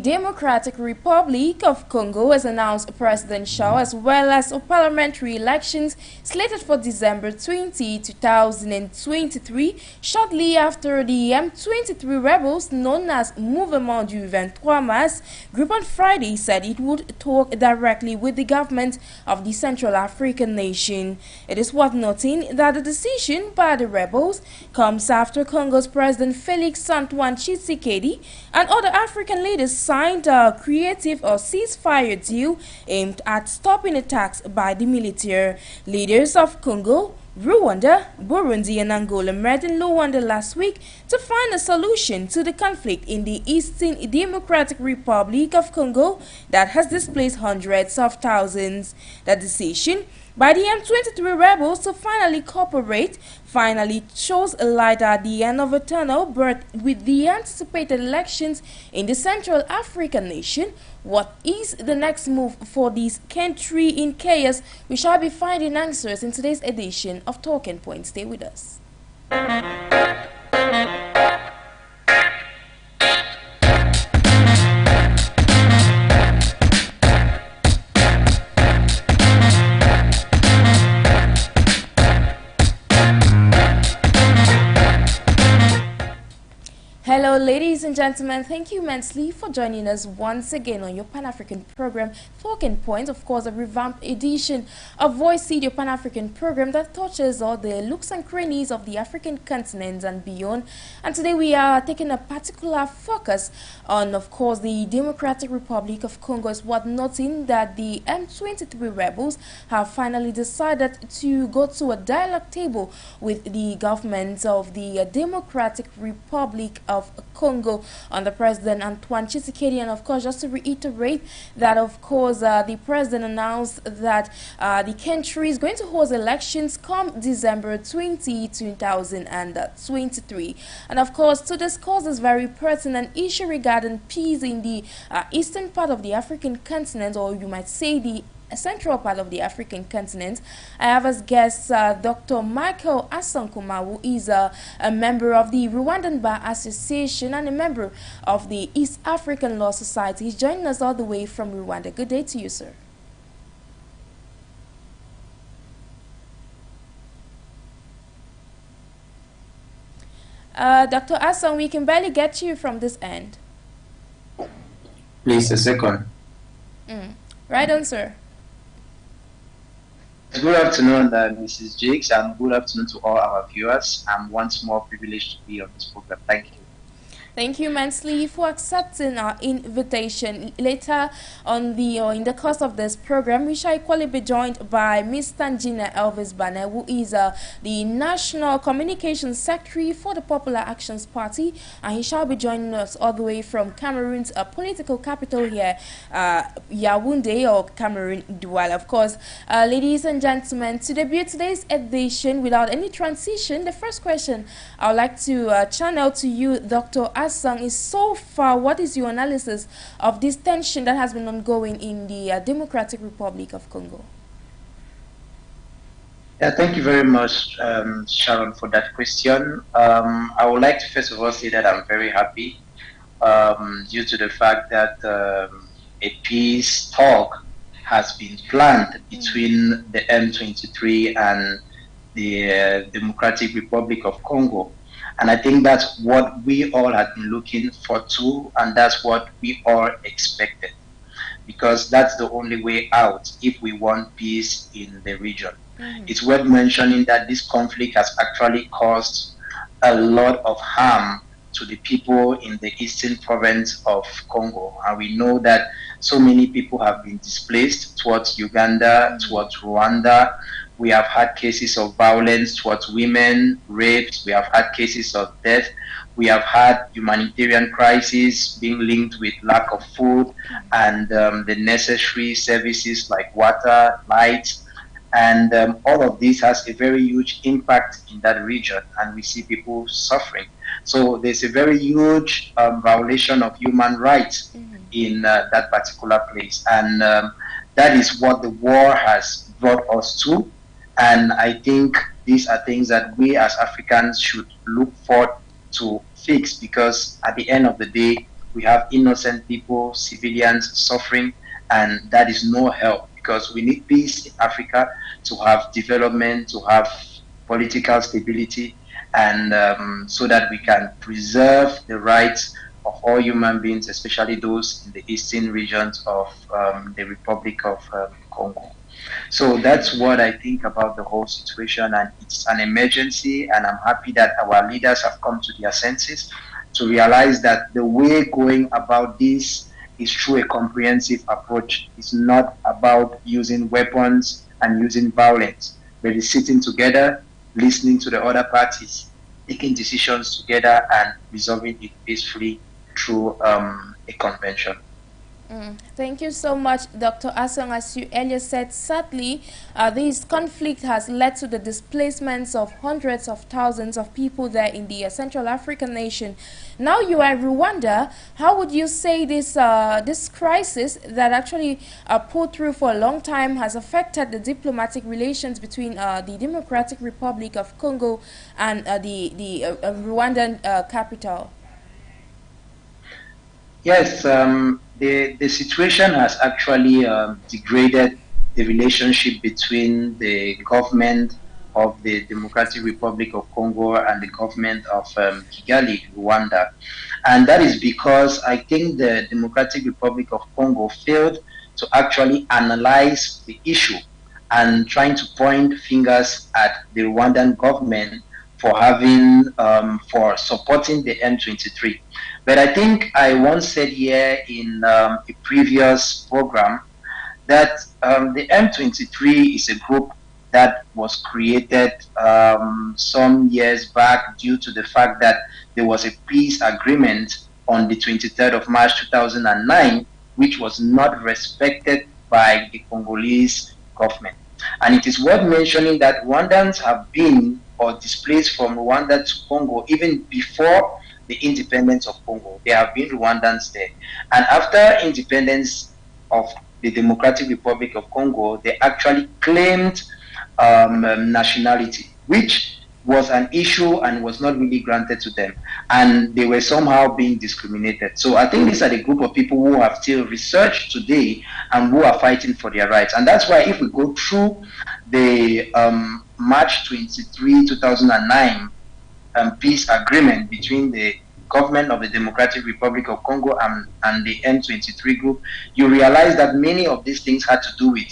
Democratic Republic of Congo has announced a presidential as well as parliamentary elections slated for December 20, 2023, shortly after the M23 rebels known as Mouvement du 23 Mars group on Friday said it would talk directly with the government of the Central African nation. It is worth noting that the decision by the rebels comes after Congo's President Felix Antoine Tshisekedi and other African leaders signed a creative or ceasefire deal aimed at stopping attacks by the military. Leaders of Congo, Rwanda, Burundi and Angola met in Luanda last week to find a solution to the conflict in the Eastern Democratic Republic of Congo that has displaced hundreds of thousands. The decision by the M23 rebels to finally cooperate finally shows a light at the end of a tunnel, but with the anticipated elections in the Central African nation, what is the next move for this country in chaos? We shall be finding answers in today's edition of Talking Points. Stay with us. Hello ladies and gentlemen, thank you immensely for joining us once again on your Pan-African program, Talking Points, of course a revamped edition of Voice Seed, your Pan-African program that touches all the looks and crannies of the African continent and beyond. And today we are taking a particular focus on, of course, the Democratic Republic of Congo. Is worth noting that the M23 rebels have finally decided to go to a dialogue table with the government of the Democratic Republic of Congo under President Antoine Tshisekedi. And of course, just to reiterate that, of course, the president announced that the country is going to host elections come December 20, 2023. And of course, to discuss this very pertinent issue regarding peace in the eastern part of the African continent, or you might say the central part of the African continent, I have as guest Dr. Michael Asankuma, who is a member of the Rwandan Bar Association and a member of the East African Law Society. He's joining us all the way from Rwanda. Good day to you, sir. Dr. Asang, we can barely get you from this end. Please, a second. Right on, sir. Good afternoon, Mrs. Jakes, and good afternoon to all our viewers. I'm once more privileged to be on this program. Thank you. Thank you immensely for accepting our invitation. Later on in the course of this program, we shall equally be joined by Ms. Tangina Elvis Banner, who is the National Communications Secretary for the Popular Actions Party, and he shall be joining us all the way from Cameroon's political capital here, Yaoundé, or Cameroon Douala. Of course, ladies and gentlemen, to debut today's edition without any transition, the first question I would like to channel to you, Dr. Asang, is so far, what is your analysis of this tension that has been ongoing in the Democratic Republic of Congo? Yeah, thank you very much, Sharon, for that question. I would like to first of all say that I'm very happy due to the fact that a peace talk has been planned between the M23 and the Democratic Republic of Congo. And I think that's what we all had been looking for too, and that's what we all expected, because that's the only way out if we want peace in the region. It's worth mentioning that this conflict has actually caused a lot of harm to the people in the eastern province of Congo. And we know that so many people have been displaced towards Uganda, towards Rwanda. We have had cases of violence towards women, rapes. We have had cases of death. We have had humanitarian crises being linked with lack of food and the necessary services like water, light. And all of this has a very huge impact in that region, and we see people suffering. So there's a very huge violation of human rights in that particular place. And that is what the war has brought us to. And I think these are things that we as Africans should look forward to fix, because at the end of the day, we have innocent people, civilians suffering, and that is no help because we need peace in Africa to have development, to have political stability, and so that we can preserve the rights of all human beings, especially those in the eastern regions of the Republic of Congo. So that's what I think about the whole situation, and it's an emergency. And I'm happy that our leaders have come to their senses to realize that the way going about this is through a comprehensive approach. It's not about using weapons and using violence, but it's sitting together, listening to the other parties, taking decisions together, and resolving it peacefully through a convention. Thank you so much, Dr. Asong. As you earlier said, sadly, this conflict has led to the displacements of hundreds of thousands of people there in the Central African nation. Now you are in Rwanda. How would you say this crisis that actually pulled through for a long time has affected the diplomatic relations between the Democratic Republic of Congo and the Rwandan capital? Yes, the situation has actually degraded the relationship between the government of the Democratic Republic of Congo and the government of Kigali, Rwanda. And that is because I think the Democratic Republic of Congo failed to actually analyze the issue and trying to point fingers at the Rwandan government for having, for supporting the M23. But I think I once said here in a previous program that the M23 is a group that was created some years back due to the fact that there was a peace agreement on the 23rd of March 2009, which was not respected by the Congolese government. And it is worth mentioning that Rwandans have been or displaced from Rwanda to Congo even before the independence of Congo. There have been Rwandans there. And after independence of the Democratic Republic of Congo, they actually claimed nationality, which was an issue and was not really granted to them. And they were somehow being discriminated. So I think these are the group of people who have still researched today and who are fighting for their rights. And that's why if we go through the March 23, 2009 peace agreement between the government of the Democratic Republic of Congo and the M23 group, you realize that many of these things had to do with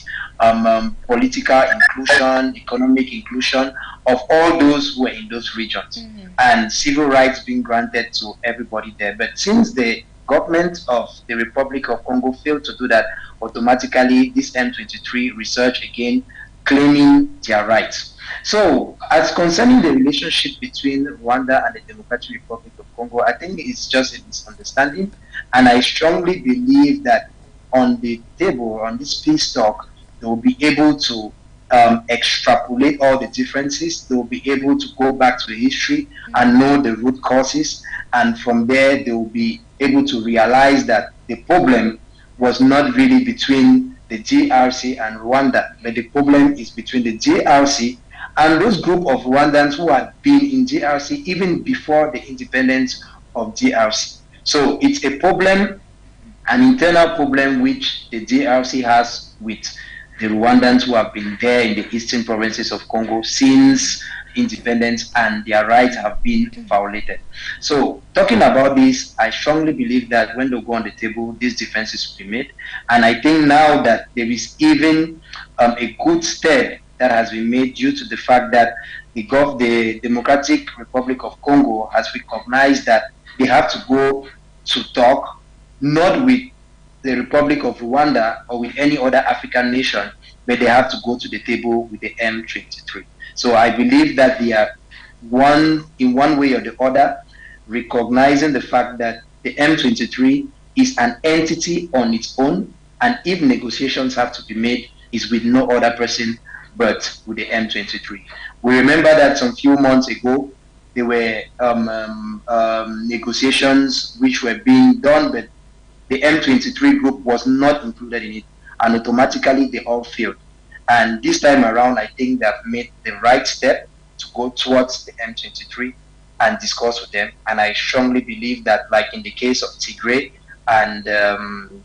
political inclusion, economic inclusion of all those who were in those regions, and civil rights being granted to everybody there. But since the government of the Republic of Congo failed to do that, automatically this M23 research again claiming their rights. So, as concerning the relationship between Rwanda and the Democratic Republic of Congo, I think it's just a misunderstanding, and I strongly believe that on the table, on this peace talk, they will be able to extrapolate all the differences. They will be able to go back to the history and know the root causes, and from there they will be able to realize that the problem was not really between the DRC and Rwanda, but the problem is between the DRC and those group of Rwandans who had been in DRC even before the independence of DRC. So it's a problem, an internal problem which the DRC has with the Rwandans who have been there in the eastern provinces of Congo since independence, and their rights have been violated. So talking about this, I strongly believe that when they go on the table, these differences will be made. And I think now that there is even a good step that has been made due to the fact that the Democratic Republic of Congo has recognized that they have to go to talk not with the Republic of Rwanda or with any other African nation, but they have to go to the table with the M23. So I believe that they are in one way or the other recognizing the fact that the M23 is an entity on its own, and if negotiations have to be made, is with no other person but with the M23. We remember that some few months ago, there were negotiations which were being done, but the M23 group was not included in it, and automatically they all failed. And this time around, I think they have made the right step to go towards the M23 and discuss with them. And I strongly believe that, like in the case of Tigray and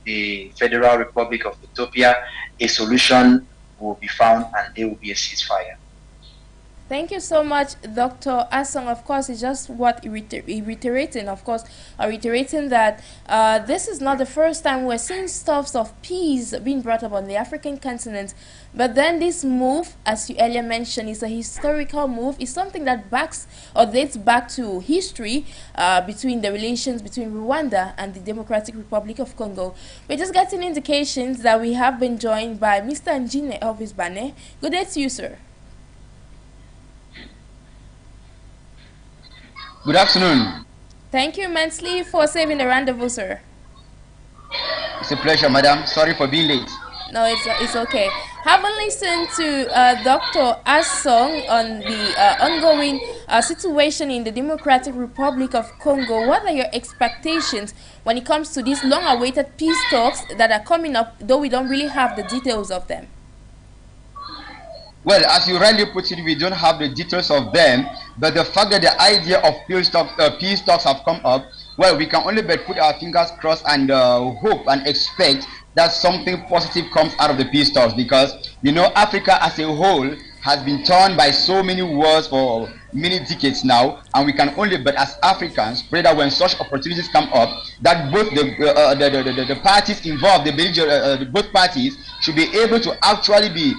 the Federal Republic of Ethiopia, a solution will be found and there will be a ceasefire. Thank you so much, Dr. Asong. Of course, it's just what reiterating, that this is not the first time we're seeing stuffs of peace being brought up on the African continent. But then this move, as you earlier mentioned, is a historical move. It's something that backs or dates back to history between the relations between Rwanda and the Democratic Republic of Congo. We're just getting indications that we have been joined by Mr. Njine Elvis Bane. Good day to you, sir. Good afternoon. Thank you immensely for saving the rendezvous, sir. It's a pleasure, madam. Sorry for being late. No, it's okay. Having listened to Dr. Asong on the ongoing situation in the Democratic Republic of Congo, what are your expectations when it comes to these long-awaited peace talks that are coming up, though we don't really have the details of them? Well, as you rightly put it, we don't have the details of them, but the fact that the idea of peace talks have come up, well, we can only but put our fingers crossed and hope and expect that something positive comes out of the peace talks, because, you know, Africa as a whole has been torn by so many wars for many decades now, and we can only but as Africans pray that when such opportunities come up, that both the parties involved, both parties should be able to actually be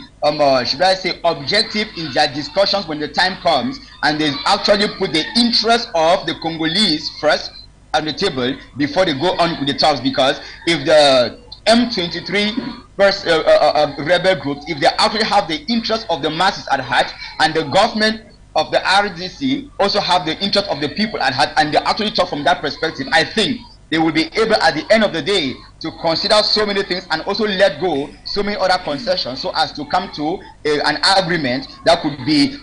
should I say objective in their discussions when the time comes, and they actually put the interest of the Congolese first on the table before they go on with the talks. Because if the M23 first rebel groups, if they actually have the interest of the masses at heart, and the government of the RDC also have the interest of the people at heart, and they actually talk from that perspective, I think they will be able at the end of the day to consider so many things and also let go so many other concessions, so as to come to an agreement that could be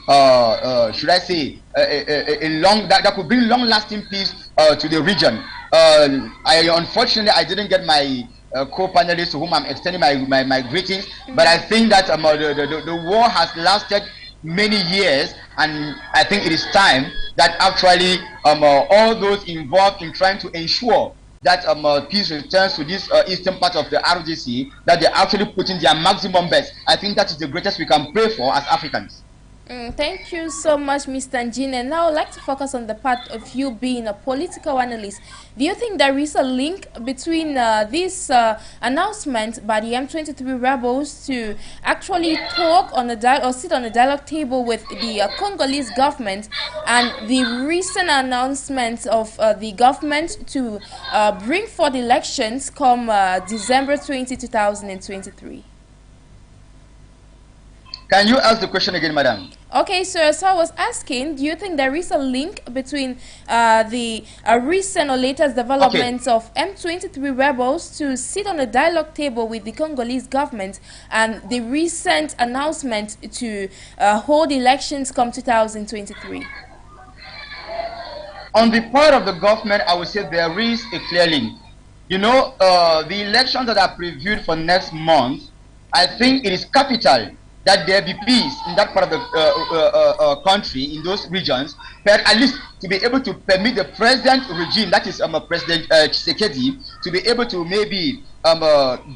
should I say that could bring long-lasting peace to the region. Unfortunately I didn't get my co-panelists to whom I'm extending my greetings, but I think that the war has lasted many years, and I think it is time that actually all those involved in trying to ensure that peace returns to this eastern part of the RDC, that they're actually putting their maximum best. I think that is the greatest we can pray for as Africans. Thank you so much, Mr. Njine. Now I'd like to focus on the part of you being a political analyst. Do you think there is a link between this announcement by the M23 rebels to actually talk on or sit on a dialogue table with the Congolese government, and the recent announcement of the government to bring forth elections come December 20, 2023? Can you ask the question again, madam? Okay, sir. So I was asking, do you think there is a link between the recent or latest developments of M23 rebels to sit on a dialogue table with the Congolese government and the recent announcement to hold elections come 2023? On the part of the government, I would say there is a clear link. You know, the elections that are previewed for next month, I think it is capital that there be peace in that part of the country, in those regions, but at least to be able to permit the present regime, that is President Tshisekedi, to be able to maybe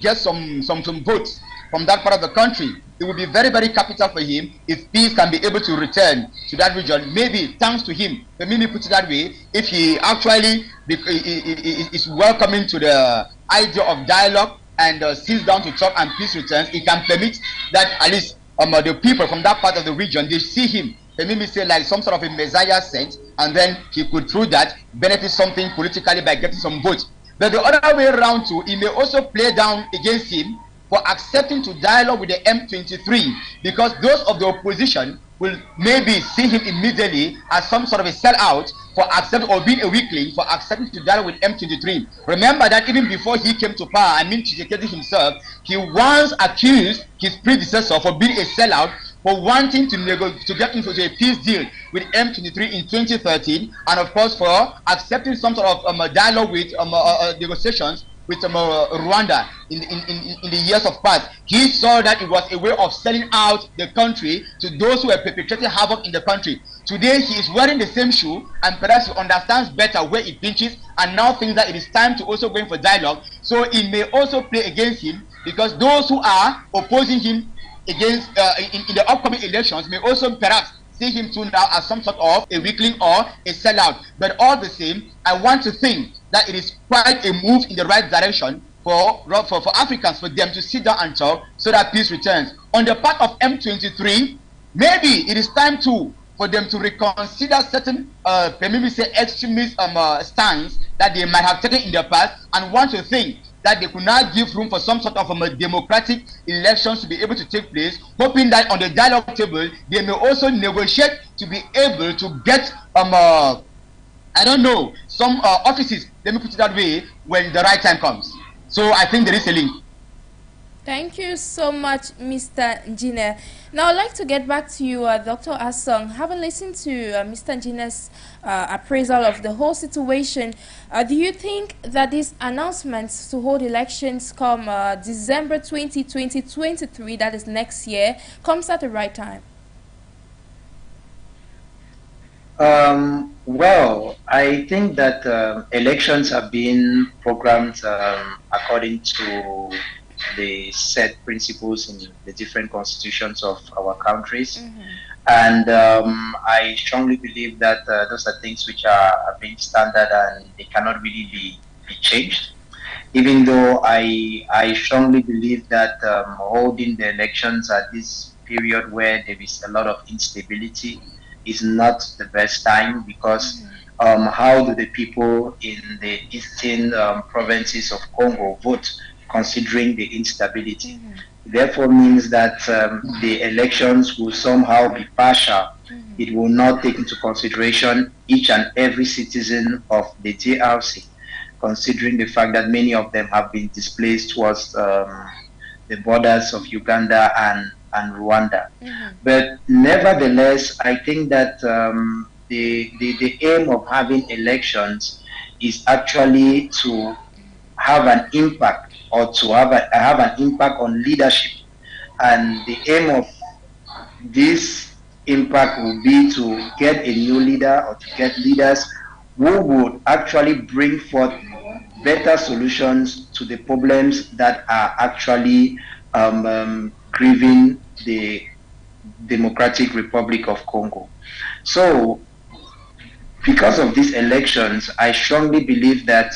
get some votes from that part of the country. It would be very, very capital for him if peace can be able to return to that region. Maybe thanks to him, let me put it that way, if he actually is welcoming to the idea of dialogue and sits down to talk and peace returns, it can permit that at least the people from that part of the region, they see him, they maybe say like some sort of a messiah sent, and then he could through that benefit something politically by getting some votes. But the other way around too, it may also play down against him for accepting to dialogue with the M23, because those of the opposition will maybe see him immediately as some sort of a sellout for accepting, or being a weakling for accepting to dialogue with M23. Remember that even before he came to power, I mean Tshisekedi himself, he once accused his predecessor for being a sellout, for wanting to get into a peace deal with M23 in 2013, and of course for accepting some sort of dialogue with negotiations with Rwanda in the years of past. He saw that it was a way of selling out the country to those who were perpetrating havoc in the country. Today he is wearing the same shoe, and perhaps he understands better where it pinches, and now thinks that it is time to also go in for dialogue. So it may also play against him, because those who are opposing him against in the upcoming elections may also perhaps see him too now as some sort of a weakling or a sellout. But all the same, I want to think that it is quite a move in the right direction for Africans, for them to sit down and talk so that peace returns. On the part of M23, maybe it is time for them to reconsider certain maybe say extremist stance that they might have taken in the past, and want to think that they could now give room for some sort of democratic elections to be able to take place, hoping that on the dialogue table they may also negotiate to be able to get I don't know, some offices, let me put it that way, when the right time comes. So I think there is a link. Thank you so much, Mr. Njine. Now I'd like to get back to you, Dr. Asong. Having listened to Mr. Njine's appraisal of the whole situation, do you think that these announcements to hold elections come December 20, 2023, that is next year, comes at the right time? Well, I think that elections have been programmed according to the set principles in the different constitutions of our countries. And I strongly believe that those are things which are being standard and they cannot really be changed. Even though I strongly believe that holding the elections at this period where there is a lot of instability is not the best time, because how do the people in the eastern provinces of Congo vote, considering the instability? Therefore means that the elections will somehow be partial. It will not take into consideration each and every citizen of the DRC, considering the fact that many of them have been displaced towards the borders of Uganda and Rwanda. But nevertheless, I think that the aim of having elections is actually to have an impact, or to have an impact on leadership. And the aim of this impact will be to get a new leader, or to get leaders who would actually bring forth better solutions to the problems that are actually grieving the Democratic Republic of Congo. So, because of these elections, I strongly believe that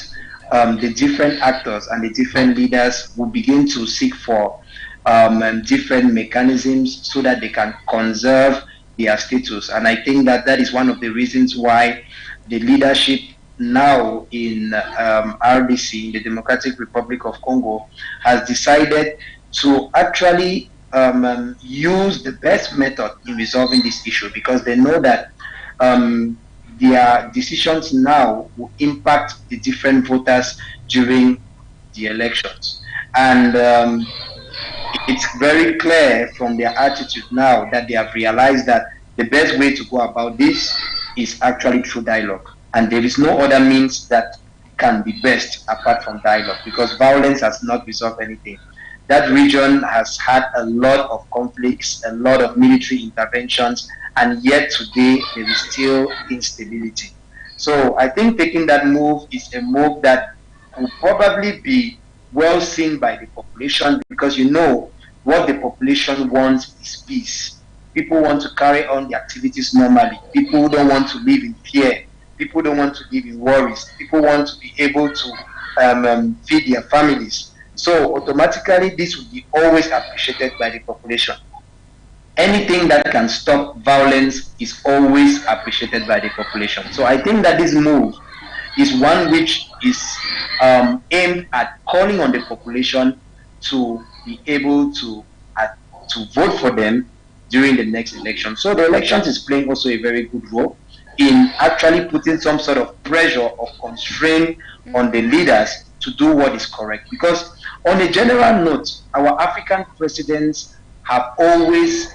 the different actors and the different leaders will begin to seek for different mechanisms so that they can conserve their status. And I think that that is one of the reasons why the leadership now in RDC, in the Democratic Republic of Congo, has decided to actually use the best method in resolving this issue, because they know that their decisions now will impact the different voters during the elections. And it's very clear from their attitude now that they have realized that the best way to go about this is actually through dialogue. And there is no other means that can be best apart from dialogue, because violence has not resolved anything. That region has had a lot of conflicts, a lot of military interventions, and yet today there is still instability. So I think taking that move is a move that will probably be well seen by the population, because you know what the population wants is peace. People want to carry on the activities normally. People don't want to live in fear. People don't want to live in worries. People want to be able to feed their families. So automatically this will be always appreciated by the population. Anything that can stop violence is always appreciated by the population. So I think that this move is one which is aimed at calling on the population to be able to vote for them during the next election. So the elections is playing also a very good role in actually putting some sort of pressure or constraint on the leaders to do what is correct. Because on a general note, our African presidents have always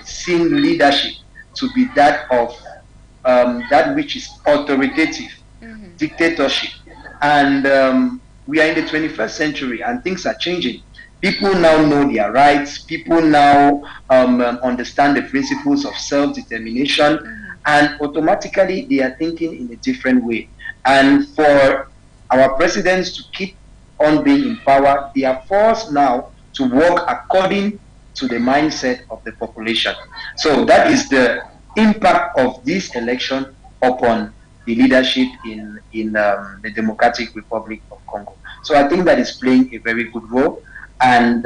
seen leadership to be that of that which is authoritative, dictatorship. And we are in the 21st century and things are changing. People now know their rights. People now understand the principles of self-determination, and automatically they are thinking in a different way. And for our presidents to keep on being in power, they are forced now to work according to the mindset of the population. So that is the impact of this election upon the leadership in the Democratic Republic of Congo. So I think that is playing a very good role. And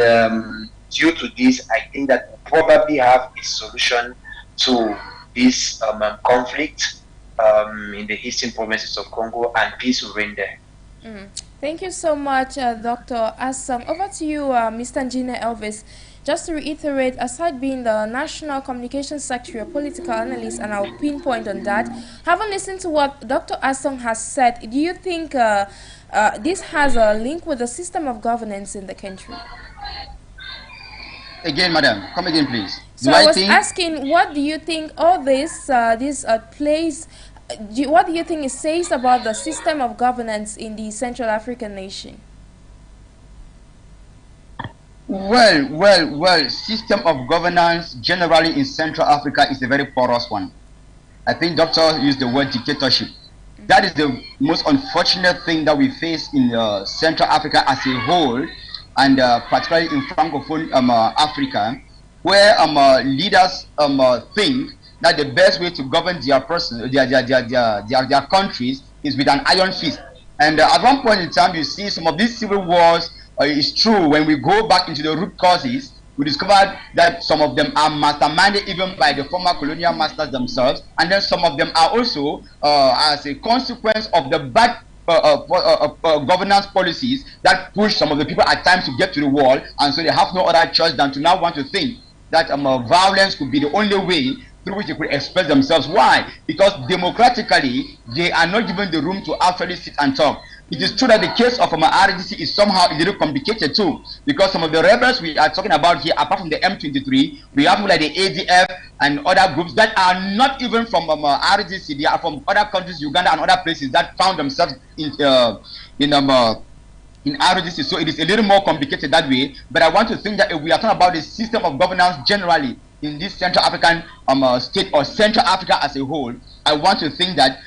due to this, I think that we'll probably have a solution to this conflict in the eastern provinces of Congo, and peace will reign there. Thank you so much, Dr. Assam. Over to you, Mr. Engineer Elvis. Just to reiterate, aside being the National Communications Secretary, a political analyst, and I'll pinpoint on that, having listened to what Dr. Assam has said, do you think this has a link with the system of governance in the country? Again, madam, come again, please. So I was asking, what do you think all this plays? What do you think it says about the system of governance in the Central African nation? Well, system of governance generally in Central Africa is a very porous one. I think doctor used the word dictatorship. That is the most unfortunate thing that we face in Central Africa as a whole, and particularly in Francophone Africa, where leaders think that the best way to govern their countries is with an iron fist. And at one point in time, you see some of these civil wars. It's true, when we go back into the root causes, we discovered that some of them are masterminded even by the former colonial masters themselves, and then some of them are also as a consequence of the bad governance policies that push some of the people at times to get to the wall, and so they have no other choice than to now want to think that violence could be the only way through which they could express themselves. Why? Because democratically, they are not given the room to actually sit and talk. It is true that the case of RDC is somehow a little complicated too, because some of the rebels we are talking about here, apart from the M23, we have like the ADF and other groups that are not even from RDC. They are from other countries, Uganda and other places, that found themselves in RDC. So it is a little more complicated that way. But I want to think that if we are talking about the system of governance generally in this Central African state, or Central Africa as a whole, I want to think that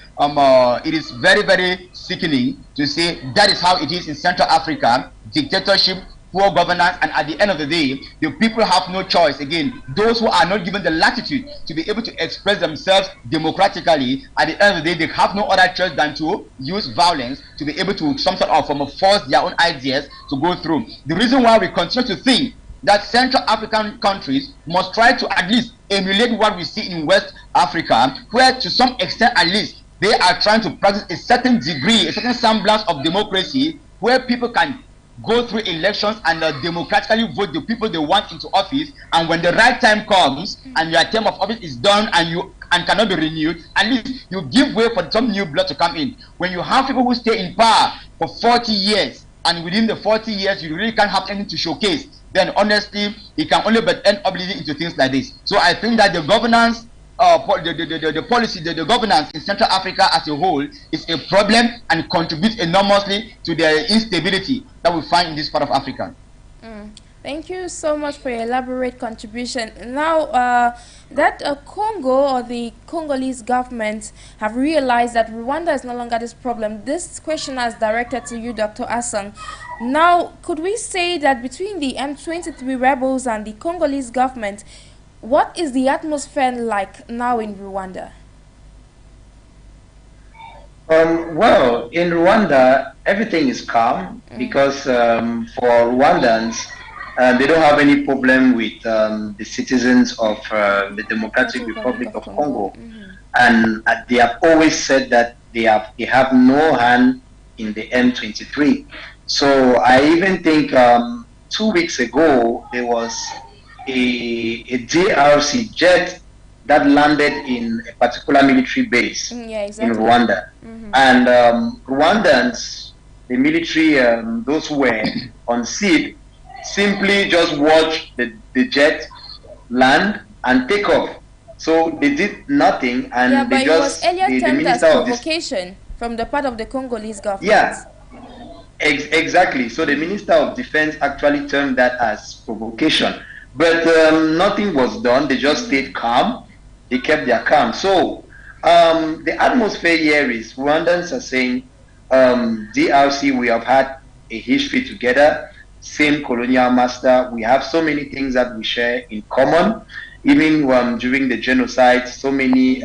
it is very, very sickening to say that is how it is in Central Africa: dictatorship, poor governance, and at the end of the day, the people have no choice. Again, those who are not given the latitude to be able to express themselves democratically, at the end of the day, they have no other choice than to use violence to be able to some sort of force their own ideas to go through. The reason why we continue to think that Central African countries must try to at least emulate what we see in West Africa, where to some extent at least they are trying to practice a certain degree, a certain semblance of democracy, where people can go through elections and democratically vote the people they want into office, and when the right time comes and your term of office is done and cannot be renewed, at least you give way for some new blood to come in. When you have people who stay in power for 40 years, and within the 40 years you really can't have anything to showcase, then honestly it can only but end up leading into things like this. So I think that the governance, the policy, the governance in Central Africa as a whole is a problem and contributes enormously to the instability that we find in this part of Africa. Thank you so much for your elaborate contribution. Now, that Congo or the Congolese government have realized that Rwanda is no longer this problem. This question is directed to you, Dr. Assam. Now, could we say that between the M23 rebels and the Congolese government, what is the atmosphere like now in Rwanda? Well, in Rwanda, everything is calm because for Rwandans, they don't have any problem with the citizens of the Democratic Republic of Congo. And they have always said that they have no hand in the M23. So I even think 2 weeks ago, there was a DRC jet that landed in a particular military base in Rwanda. And Rwandans, the military, those who were on seat, simply just watched the jet land and take off. So they did nothing, and they just it was earlier termed as provocation from the part of the Congolese government. Yeah, Exactly. So the Minister of Defense actually termed that as provocation. But nothing was done. They just stayed calm. They kept their calm. So the atmosphere here is Rwandans are saying, DRC, we have had a history together, same colonial master. We have so many things that we share in common. Even during the genocide, so many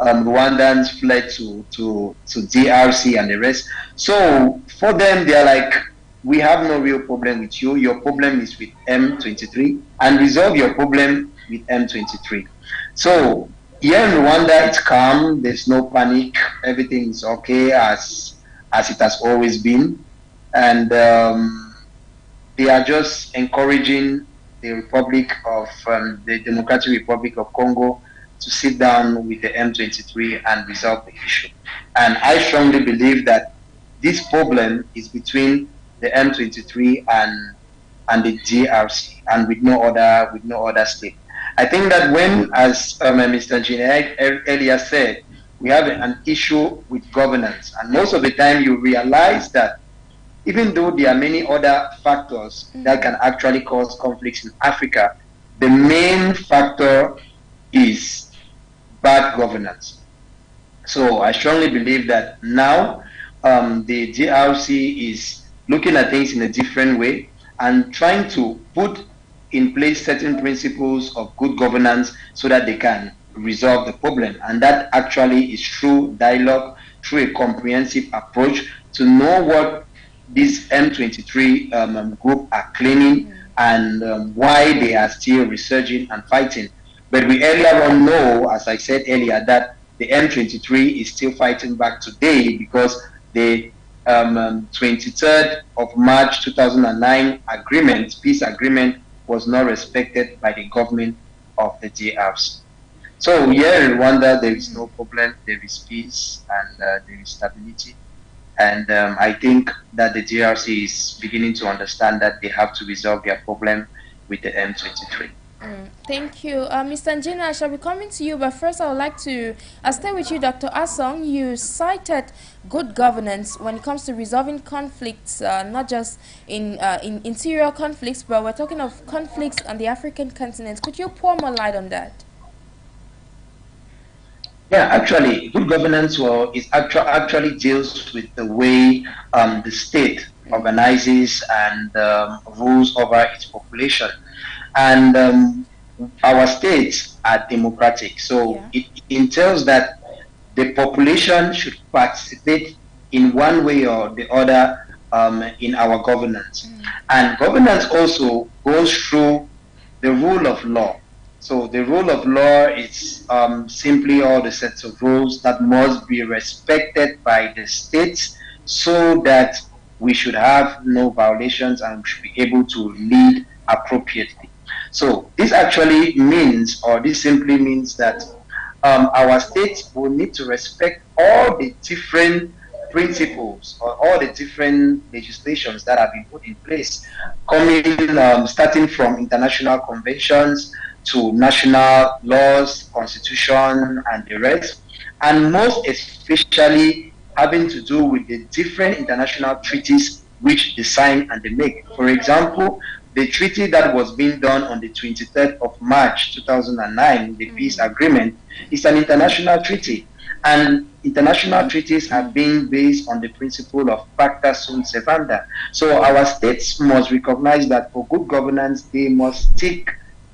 Rwandans fled to DRC and the rest. So for them, they're like, we have no real problem with you. Your problem is with M23, and resolve your problem with M23. So here in Rwanda, it's calm. There's no panic. Everything is okay as it has always been, and they are just encouraging the Republic of the Democratic Republic of Congo to sit down with the M23 and resolve the issue. And I strongly believe that this problem is between the M23 and the DRC, and with no other state. I think that when, as Mr. Gene earlier said, we have an issue with governance, and most of the time you realize that even though there are many other factors that can actually cause conflicts in Africa, the main factor is bad governance. So I strongly believe that now the DRC is looking at things in a different way and trying to put in place certain principles of good governance so that they can resolve the problem. And that actually is through dialogue, through a comprehensive approach to know what this M23 group are claiming and why they are still resurging and fighting. But we earlier on know, as I said earlier, that the M23 is still fighting back today because the 23rd of March 2009 agreement, peace agreement, was not respected by the government of the DRC. So here in Rwanda, there is no problem, there is peace and there is stability. And I think that the DRC is beginning to understand that they have to resolve their problem with the M23. Thank you. Mr. Njina, I shall be coming to you, but first I would like to stay with you, Dr. Asong. You cited good governance when it comes to resolving conflicts, not just in interior conflicts, but we're talking of conflicts on the African continent. Could you pour more light on that? Yeah, actually, good governance is actually deals with the way the state organizes and rules over its population. And our states are democratic, so it entails that the population should participate in one way or the other in our governance. And governance also goes through the rule of law. So the rule of law is simply all the sets of rules that must be respected by the states so that we should have no violations and we should be able to lead appropriately. So this actually means, or this simply means that our states will need to respect all the different principles or all the different legislations that have been put in place, starting from international conventions to national laws, constitution, and the rest, and most especially having to do with the different international treaties which they sign and they make. For example, the treaty that was being done on the 23rd of March 2009, the peace agreement, is an international treaty. And international treaties are being based on the principle of pacta sunt servanda. So our states must recognize that for good governance, they must stick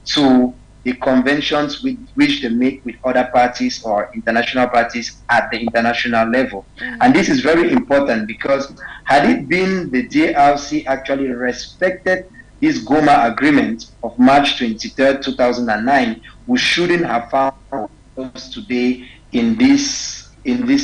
to the conventions which they make with other parties or international parties at the international level. And this is very important because had it been the DRC actually respected this Goma agreement of March 23rd, 2009, we shouldn't have found ourselves today in this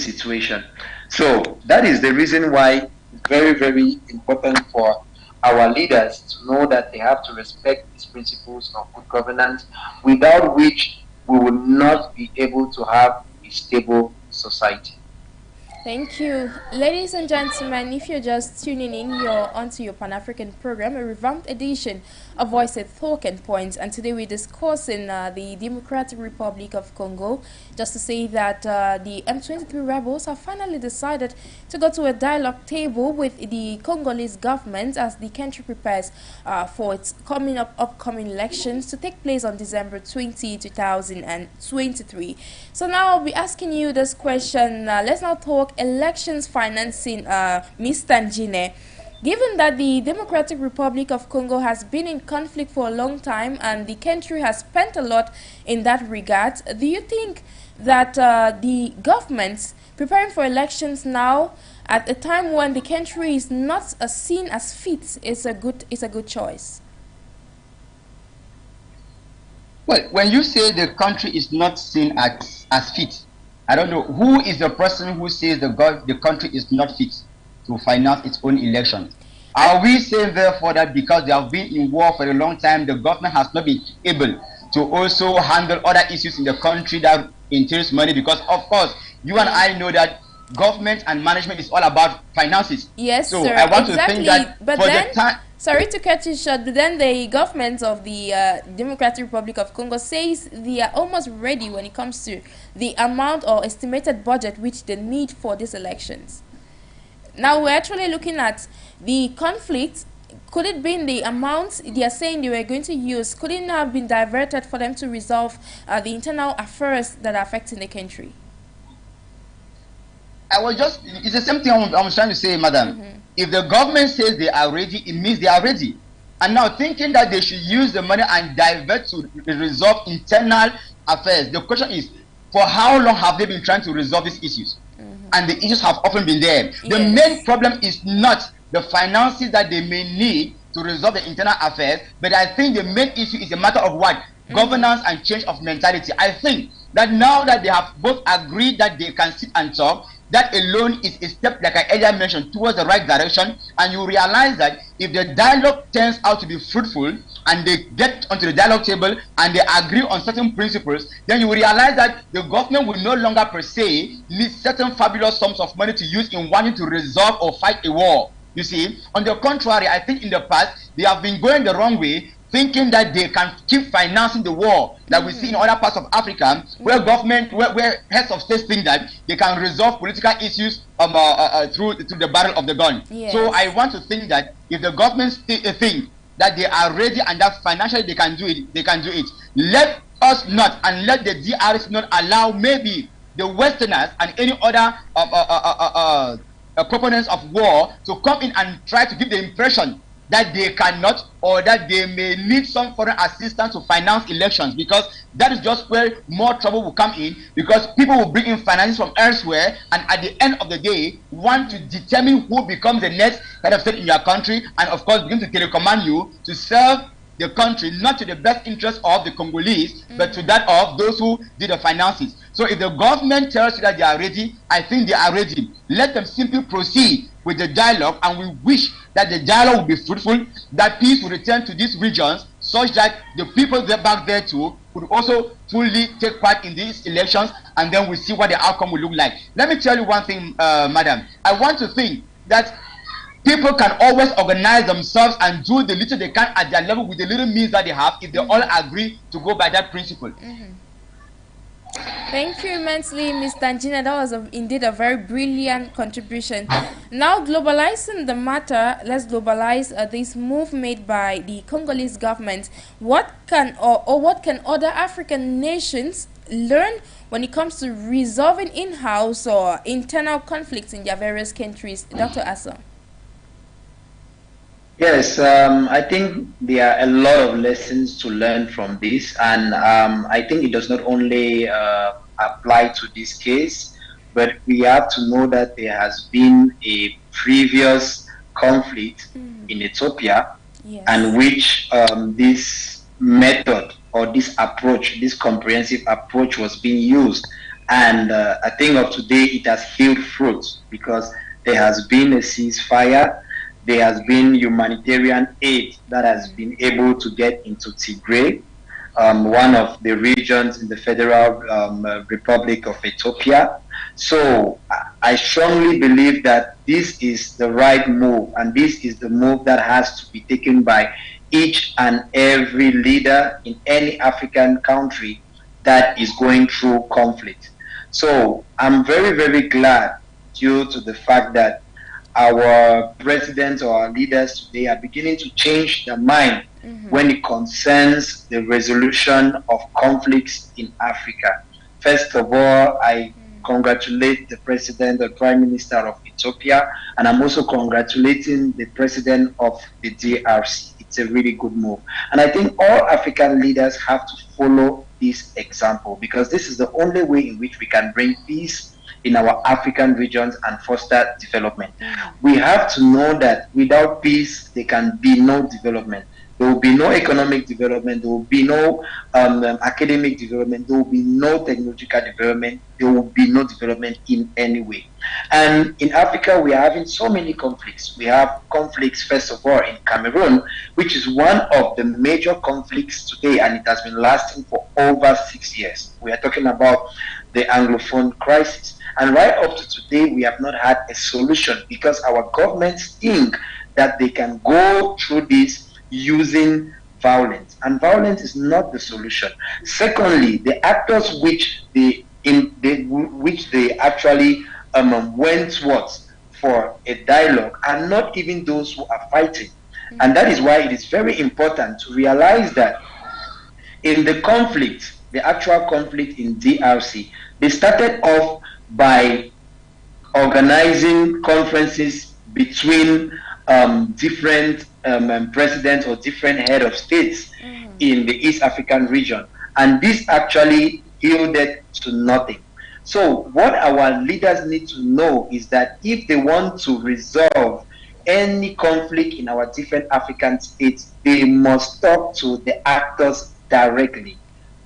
situation. So that is the reason why it's very, very important for our leaders to know that they have to respect these principles of good governance, without which we will not be able to have a stable society. Thank you. Ladies and gentlemen, if you're just tuning in, you're onto your Pan-African program, a revamped edition of Voice at Talking Points. And today we're discussing the Democratic Republic of Congo. Just to say that the M23 rebels have finally decided to go to a dialogue table with the Congolese government as the country prepares for its upcoming elections to take place on December 20, 2023. So now I'll be asking you this question. Let's now talk elections financing, Ms. Tangine. Given that the Democratic Republic of Congo has been in conflict for a long time and the country has spent a lot in that regard, do you think that the government preparing for elections now at a time when the country is not seen as fit is a good choice? Well, when you say the country is not seen as fit, I don't know who is the person who says the country is not fit to finance its own election. Are we saying therefore that because they have been in war for a long time, the government has not been able to also handle other issues in the country that entails money? Because of course, you and I know that government and management is all about finances. Yes, so sir, I want exactly. to think that But for then, the time. sorry to cut you short, but then the government of the Democratic Republic of Congo says they are almost ready when it comes to the amount or estimated budget which they need for these elections. Now we're actually looking at the conflict. Could it be in the amount they are saying they were going to use? Could it have been diverted for them to resolve the internal affairs that are affecting the country? It's the same thing I'm trying to say, madam. If the government says they are ready, it means they are ready. And now thinking that they should use the money and divert to resolve internal affairs, the question is, for how long have they been trying to resolve these issues? And the issues have often been there. The main problem is not the finances that they may need to resolve the internal affairs, but I think the main issue is a matter of what? Governance and change of mentality. I think that now that they have both agreed that they can sit and talk, that alone is a step, like I earlier mentioned, towards the right direction. And you realize that if the dialogue turns out to be fruitful and they get onto the dialogue table and they agree on certain principles, then you realize that the government will no longer per se need certain fabulous sums of money to use in wanting to resolve or fight a war. You see, on the contrary, I think in the past they have been going the wrong way, thinking that they can keep financing the war that we see in other parts of Africa, where where heads of states think that they can resolve political issues through the barrel of the gun. Yes. So I want to think that if the government think that they are ready and that financially they can do it, they can do it. Let us not, and let the DRC not allow maybe the Westerners and any other proponents of war to come in and try to give the impression that they cannot, or that they may need some foreign assistance to finance elections, because that is just where more trouble will come in, because people will bring in finances from elsewhere and at the end of the day want to determine who becomes the next head of state in your country, and of course begin to telecommand you to serve the country not to the best interest of the Congolese, but to that of those who did the finances. So if the government tells you that they are ready, I think they are ready. Let them simply proceed with the dialogue, and we wish that the dialogue will be fruitful, that peace will return to these regions, such that the people there back there too could also fully take part in these elections, and then we see what the outcome will look like. Let me tell you one thing, madam. I want to think that people can always organize themselves and do the little they can at their level with the little means that they have, if they all agree to go by that principle. Thank you immensely, Ms. Tangina. That was indeed a very brilliant contribution. Now, globalizing the matter, let's globalize this move made by the Congolese government. What can what can other African nations learn when it comes to resolving in-house or internal conflicts in their various countries? Dr. Asa. Yes, I think there are a lot of lessons to learn from this, and I think it does not only apply to this case, but we have to know that there has been a previous conflict in Ethiopia, Yes. and which this method or this approach, this comprehensive approach, was being used. And I think of today it has yield fruit, because there has been a ceasefire. There has been humanitarian aid that has been able to get into Tigray, one of the regions in the Federal Republic of Ethiopia. So I strongly believe that this is the right move, and this is the move that has to be taken by each and every leader in any African country that is going through conflict. So I'm very, very glad due to the fact that our presidents or our leaders today are beginning to change their mind when it concerns the resolution of conflicts in Africa. First of all, I congratulate the president, the prime minister of Ethiopia, and I'm also congratulating the president of the DRC. It's a really good move. And I think all African leaders have to follow this example, because this is the only way in which we can bring peace in our African regions and foster development. We have to know that without peace, there can be no development. There will be no economic development. There will be no academic development. There will be no technological development. There will be no development in any way. And in Africa, we are having so many conflicts. We have conflicts, first of all, in Cameroon, which is one of the major conflicts today, and it has been lasting for over 6 years. We are talking about the Anglophone crisis. And right up to today, we have not had a solution, because our governments think that they can go through this using violence, and violence is not the solution. Secondly, the actors which they actually went towards for a dialogue are not even those who are fighting. And that is why it is very important to realize that in the conflict, the actual conflict in DRC, they started off by organizing conferences between different presidents or different head of states in the East African region, and this actually yielded to nothing. So what our leaders need to know is that if they want to resolve any conflict in our different African states, they must talk to the actors directly.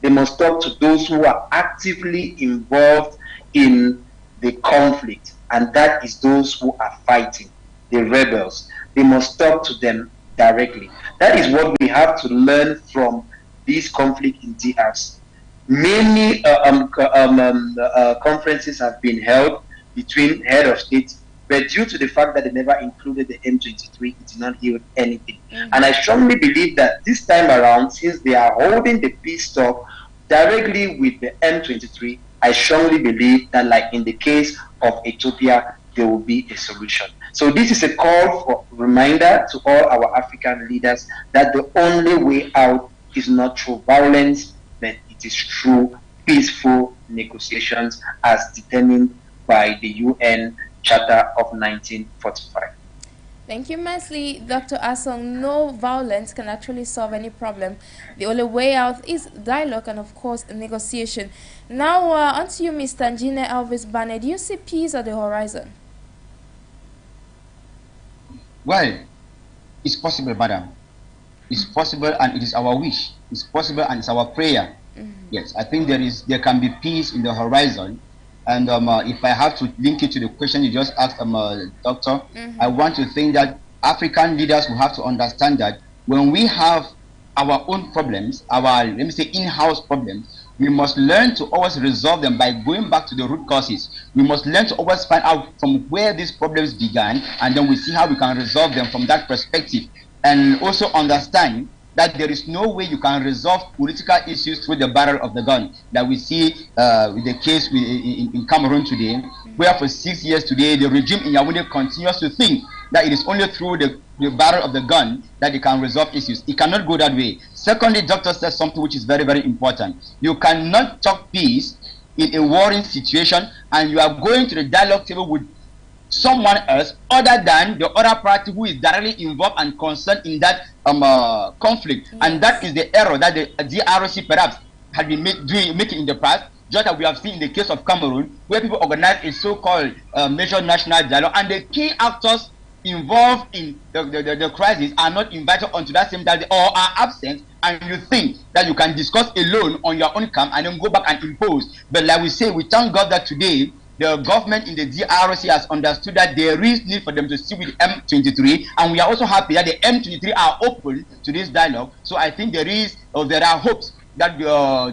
They must talk to those who are actively involved in the conflict, and that is those who are fighting, the rebels. They must talk to them directly. That is what we have to learn from this conflict in DRC. Many conferences have been held between head of states, but due to the fact that they never included the M23, it did not yield anything. And I strongly believe that this time around, since they are holding the peace talk directly with the M23, I strongly believe that, like in the case of Ethiopia, there will be a solution. So this is a call for reminder to all our African leaders that the only way out is not through violence, but it is through peaceful negotiations as determined by the UN Charter of 1945. Thank you, Mesli. Dr. Asong, no violence can actually solve any problem. The only way out is dialogue and, of course, negotiation. Now, on to you, Ms. Tangine Elvis Bane. Do you see peace at the horizon? Well, it's possible, madam. It's possible, and it is our wish. It's possible, and it's our prayer. Yes, I think there can be peace in the horizon. And if I have to link it to the question you just asked, Doctor, I want to think that African leaders will have to understand that when we have our own problems, our, let me say, in-house problems, we must learn to always resolve them by going back to the root causes. We must learn to always find out from where these problems began, and then we see how we can resolve them from that perspective. And also understand that there is no way you can resolve political issues through the barrel of the gun, that we see with the case in Cameroon today, where for 6 years today the regime in Yaoundé continues to think that it is only through the barrel of the gun that they can resolve issues. It cannot go that way. Secondly, doctor says something which is very, very important. You cannot talk peace in a warring situation and you are going to the dialogue table with someone else other than the other party who is directly involved and concerned in that conflict. Yes. And that is the error that the DRC perhaps had been making in the past, just as we have seen in the case of Cameroon, where people organize a so-called major national dialogue, and the key actors involved in the crisis are not invited onto that same dialogue or are absent, and you think that you can discuss alone on your own camp and then go back and impose. But like we say, we thank God that today the government in the DRC has understood that there is need for them to sit with M23, and we are also happy that the M23 are open to this dialogue. So I think there are hopes that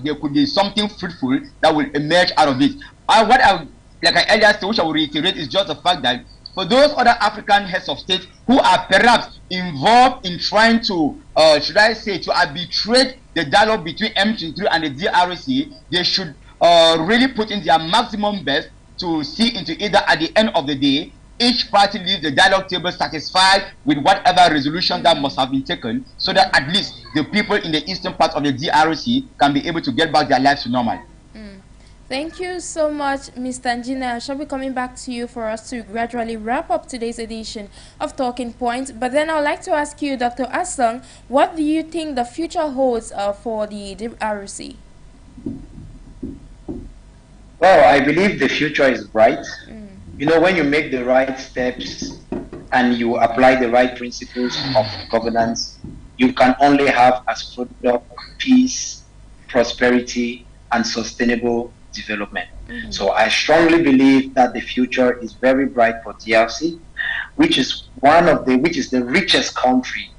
there could be something fruitful that will emerge out of it. What I, like I earlier said, which I will reiterate, is just the fact that for those other African heads of state who are perhaps involved in trying to, should I say, to arbitrate the dialogue between M23 and the DRC, they should really put in their maximum best to see into either at the end of the day, each party leaves the dialogue table satisfied with whatever resolution that must have been taken, so that at least the people in the eastern part of the DRC can be able to get back their lives to normal. Thank you so much, Mr. Engineer. I shall be coming back to you for us to gradually wrap up today's edition of Talking Points. But then I'd like to ask you, Dr. Asong, what do you think the future holds for the DRC? Well, I believe the future is bright. You know, when you make the right steps and you apply the right principles of governance, you can only have as product peace, prosperity, and sustainable development. So I strongly believe that the future is very bright for DRC, which is the richest country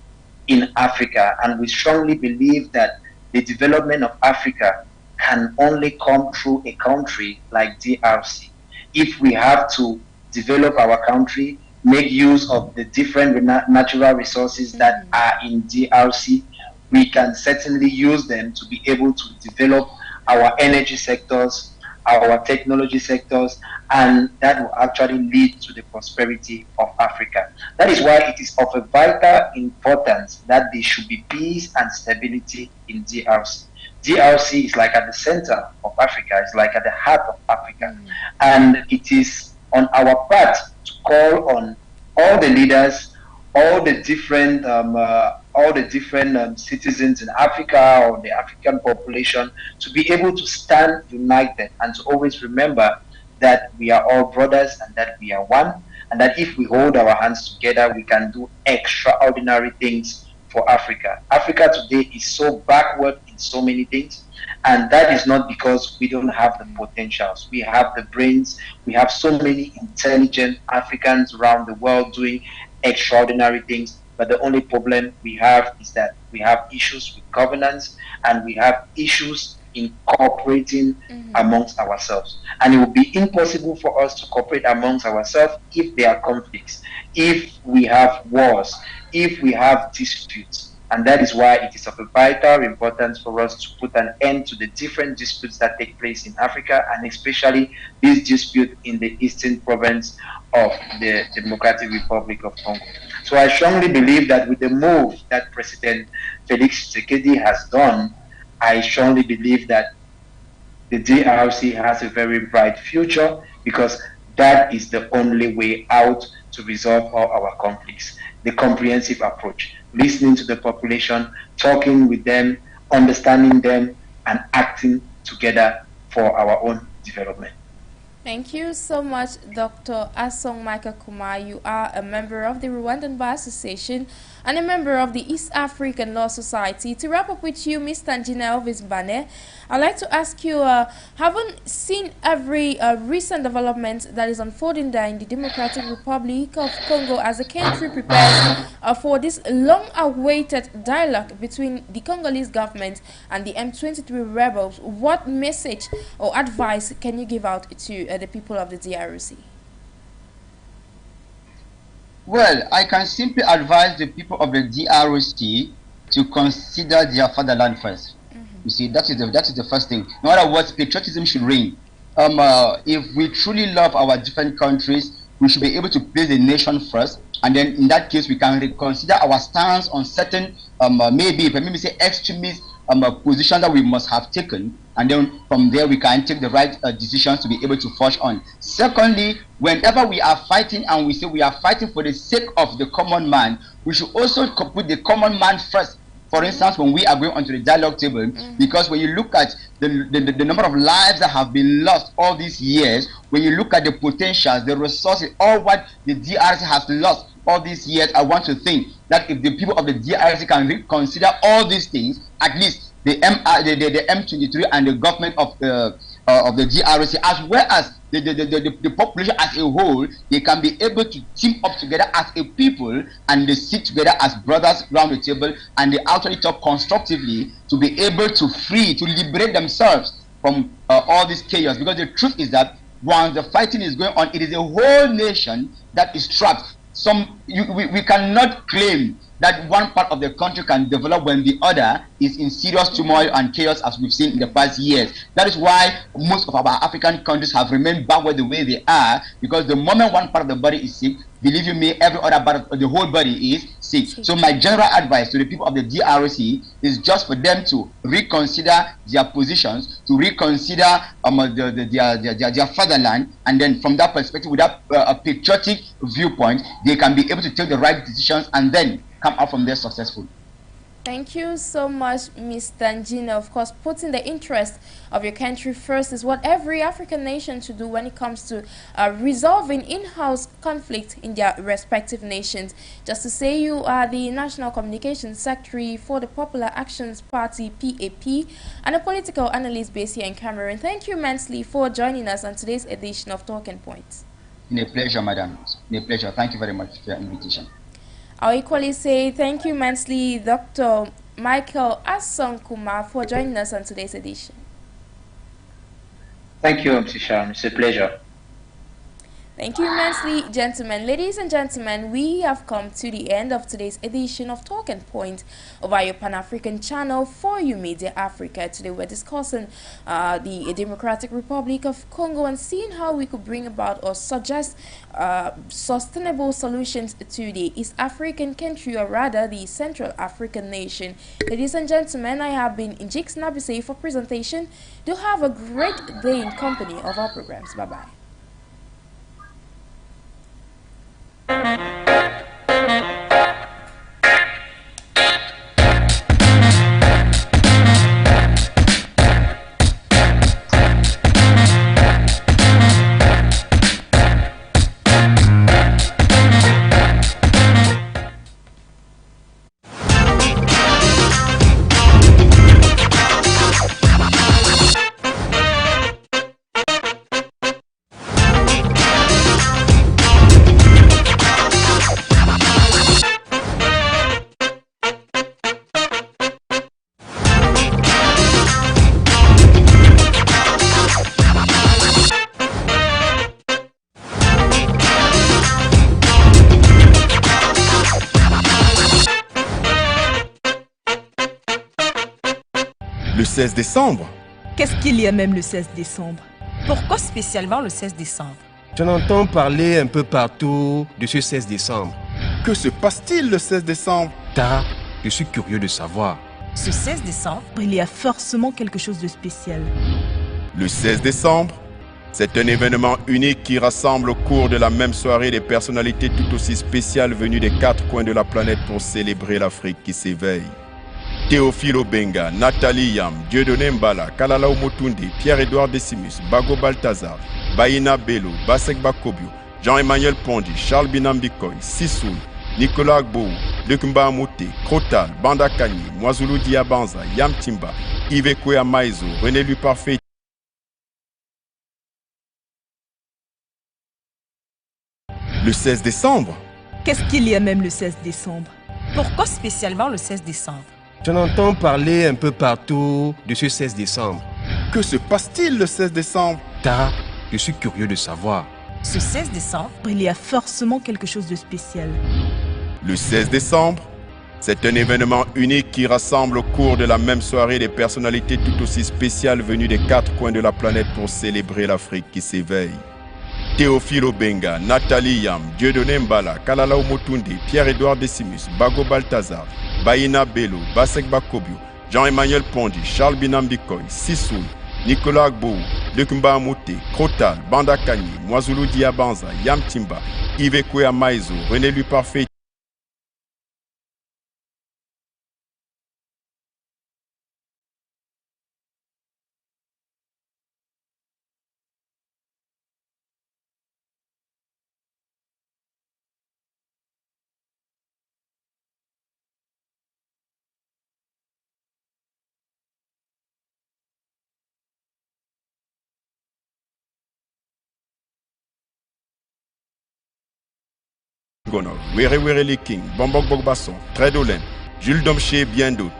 in Africa, and we strongly believe that the development of Africa can only come through a country like DRC. If we have to develop our country, make use of the different natural resources that are in DRC, we can certainly use them to be able to develop our energy sectors, our technology sectors, and that will actually lead to the prosperity of Africa. That is why it is of a vital importance that there should be peace and stability in DRC. DRC is like at the center of Africa, it's like at the heart of Africa. And it is on our part to call on all the leaders, all the different citizens in Africa or the African population to be able to stand united and to always remember that we are all brothers and that we are one, and that if we hold our hands together, we can do extraordinary things for Africa. Africa today is so backward in so many things, and that is not because we don't have the potentials. We have the brains. We have so many intelligent Africans around the world doing extraordinary things, but the only problem we have is that we have issues with governance and we have issues in cooperating amongst ourselves. And it will be impossible for us to cooperate amongst ourselves if there are conflicts, if we have wars, if we have disputes. And that is why it is of a vital importance for us to put an end to the different disputes that take place in Africa, and especially this dispute in the eastern province of the Democratic Republic of Congo. So I strongly believe that with the move that President Felix Tshisekedi has done, I strongly believe that the DRC has a very bright future, because that is the only way out to resolve all our conflicts. The comprehensive approach, listening to the population, talking with them, understanding them, and acting together for our own development. Thank you so much, Dr. Asong Michael Kumar. You are a member of the Rwandan Bar Association and a member of the East African Law Society. To wrap up with you, Mr. Engineer Elvis Bane, I'd like to ask you, having seen every recent development that is unfolding there in the Democratic Republic of Congo as the country prepares for this long-awaited dialogue between the Congolese government and the M23 rebels, what message or advice can you give out to the people of the DRC? Well, I can simply advise the people of the DRC to consider their fatherland first. You see, that is the first thing. In other words, patriotism should reign. If we truly love our different countries, we should be able to place the nation first, and then in that case, we can reconsider our stance on certain, maybe say extremist position that we must have taken, and then from there we can take the right decisions to be able to forge on. Secondly, whenever we are fighting and we say we are fighting for the sake of the common man, we should also put the common man first. For instance, when we are going onto the dialogue table, because when you look at the number of lives that have been lost all these years, when you look at the potentials, the resources, all what the DRC has lost all these years, I want to think that if the people of the DRC can reconsider all these things, at least the M23 and the government of of the DRC, as well as the population as a whole, they can be able to team up together as a people, and they sit together as brothers around the table, and they actually talk constructively to be able to liberate themselves from all this chaos. Because the truth is that once the fighting is going on, it is a whole nation that is trapped. We cannot claim that one part of the country can develop when the other is in serious turmoil and chaos, as we've seen in the past years. That is why most of our African countries have remained backward the way they are, because the moment one part of the body is sick, believe you me, every other part of the whole body is sick. So my general advice to the people of the DRC is just for them to reconsider their positions, to reconsider their fatherland, and then from that perspective, with that a patriotic viewpoint, they can be able to take the right decisions and then come out from there successful. Thank you so much, Ms. Danjina. Of course, putting the interest of your country first is what every African nation should do when it comes to resolving in-house conflict in their respective nations. Just to say, you are the National Communications Secretary for the Popular Actions Party, PAP, and a political analyst based here in Cameroon. Thank you immensely for joining us on today's edition of Talking Points. A pleasure, madam. A pleasure. Thank you very much for your invitation. I'll equally say thank you immensely, Dr. Michael Asankuma, for joining us on today's edition. Thank you, Mr. Sharon. It's a pleasure. Thank you immensely, gentlemen. Ladies and gentlemen, we have come to the end of today's edition of Talking Point over your Pan-African channel for you Media Africa. Today we're discussing the Democratic Republic of Congo and seeing how we could bring about or suggest sustainable solutions to the East African country, or rather the Central African nation. Ladies and gentlemen, I have been Njix Nabise for presentation. Do have a great day in company of our programs. Bye-bye. Le 16 décembre? Qu'est-ce qu'il y a même le 16 décembre? Pourquoi spécialement le 16 décembre? J'en entends parler un peu partout de ce 16 décembre. Que se passe-t-il le 16 décembre? Tard, je suis curieux de savoir. Ce 16 décembre, il y a forcément quelque chose de spécial. Le 16 décembre, c'est un événement unique qui rassemble au cours de la même soirée des personnalités tout aussi spéciales venues des 4 coins de la planète pour célébrer l'Afrique qui s'éveille. Théophile Obenga, Nathalie Yam, Dieudonné Mbala, Kalalao Motunde, Pierre-Édouard Decimus, Bago Balthazar, Baïna Bello, Basek Bakobio, Jean-Emmanuel Pondi, Charles Binambikoy, Sissoul, Nicolas Agbou, Lukumba Amouté, Krotal, Banda Kani, Moizoulou Diabanza, Yam Timba, Yves Kouya Maïzo, René Louis Parfait. Le 16 décembre? Qu'est-ce qu'il y a même le 16 décembre? Pourquoi spécialement le 16 décembre? J'en entends parler un peu partout de ce 16 décembre. Que se passe-t-il le 16 décembre? Tard, je suis curieux de savoir. Ce 16 décembre, il y a forcément quelque chose de spécial. Le 16 décembre, c'est un événement unique qui rassemble au cours de la même soirée des personnalités tout aussi spéciales venues des 4 coins de la planète pour célébrer l'Afrique qui s'éveille. Théophile Obenga, Nathalie Yam, Dieudonné Mbala, Kalalao Motunde, Pierre-Édouard Decimus, Bago Balthazar, Baïna Bello, Basek Bakobio, Jean-Emmanuel Pondi, Charles Binambikoy, Sissoul, Nicolas Agbou, Lukumba Amouté, Krotal, Banda Kani, Moizoulou Diabanza, Yam Timba, Yves Kouya Maïzo, René Louis Parfait. McGonagall, Were Were Lee King, Bombok Bogbasson, Trédolin, Jules Domché et bien d'autres.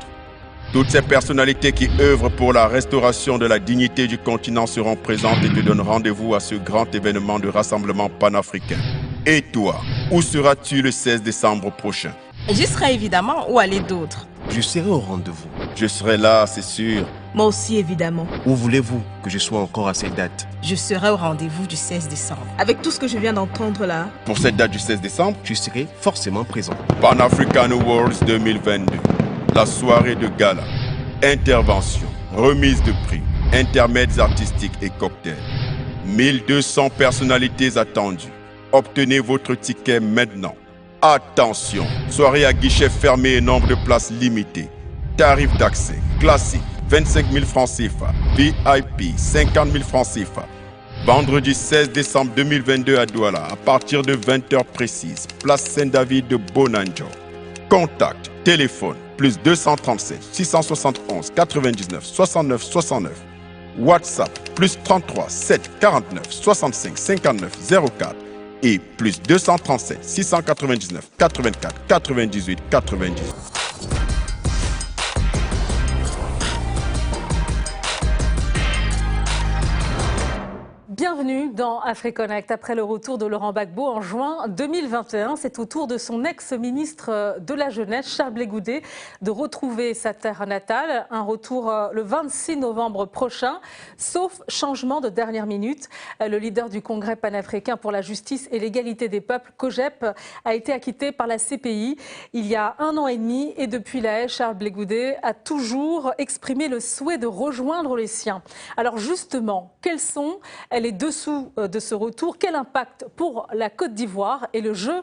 Toutes ces personnalités qui œuvrent pour la restauration de la dignité du continent seront présentes et te donnent rendez-vous à ce grand événement de rassemblement panafricain. Et toi, où seras-tu le 16 décembre prochain? J'y serai évidemment, ou aller d'autres. Je serai au rendez-vous. Je serai là, c'est sûr. Moi aussi évidemment. Où voulez-vous que je sois encore à cette date? Je serai au rendez-vous du 16 décembre. Avec tout ce que je viens d'entendre là. Pour cette date du 16 décembre, Je serai forcément présent. Pan African Awards 2022. La soirée de gala. Intervention, remise de prix, intermèdes artistiques et cocktails. 1200 personnalités attendues. Obtenez votre ticket maintenant. Attention, soirée à guichet fermé et nombre de places limitées. Tarif d'accès, classique, 25 000 francs CFA. VIP, 50 000 francs CFA. Vendredi 16 décembre 2022 à Douala, à partir de 20h précises. Place Saint-David de Bonanjo. Contact, téléphone, plus 237 671 99 69 69. WhatsApp, plus 33 7 49 65 59 04. Et plus 237 699 84 98 98. Bienvenue dans AfriConnect. Après le retour de Laurent Gbagbo en juin 2021, c'est au tour de son ex-ministre de la Jeunesse, Charles Blé Goudé, de retrouver sa terre natale. Un retour le 26 novembre prochain, sauf changement de dernière minute. Le leader du Congrès panafricain pour la justice et l'égalité des peuples, COGEP, a été acquitté par la CPI il y a 1 an et demi. Et depuis la haie, Charles Blé Goudé a toujours exprimé le souhait de rejoindre les siens. Alors justement, quels sont les dessous de ce retour? Quel impact pour la Côte d'Ivoire et le jeu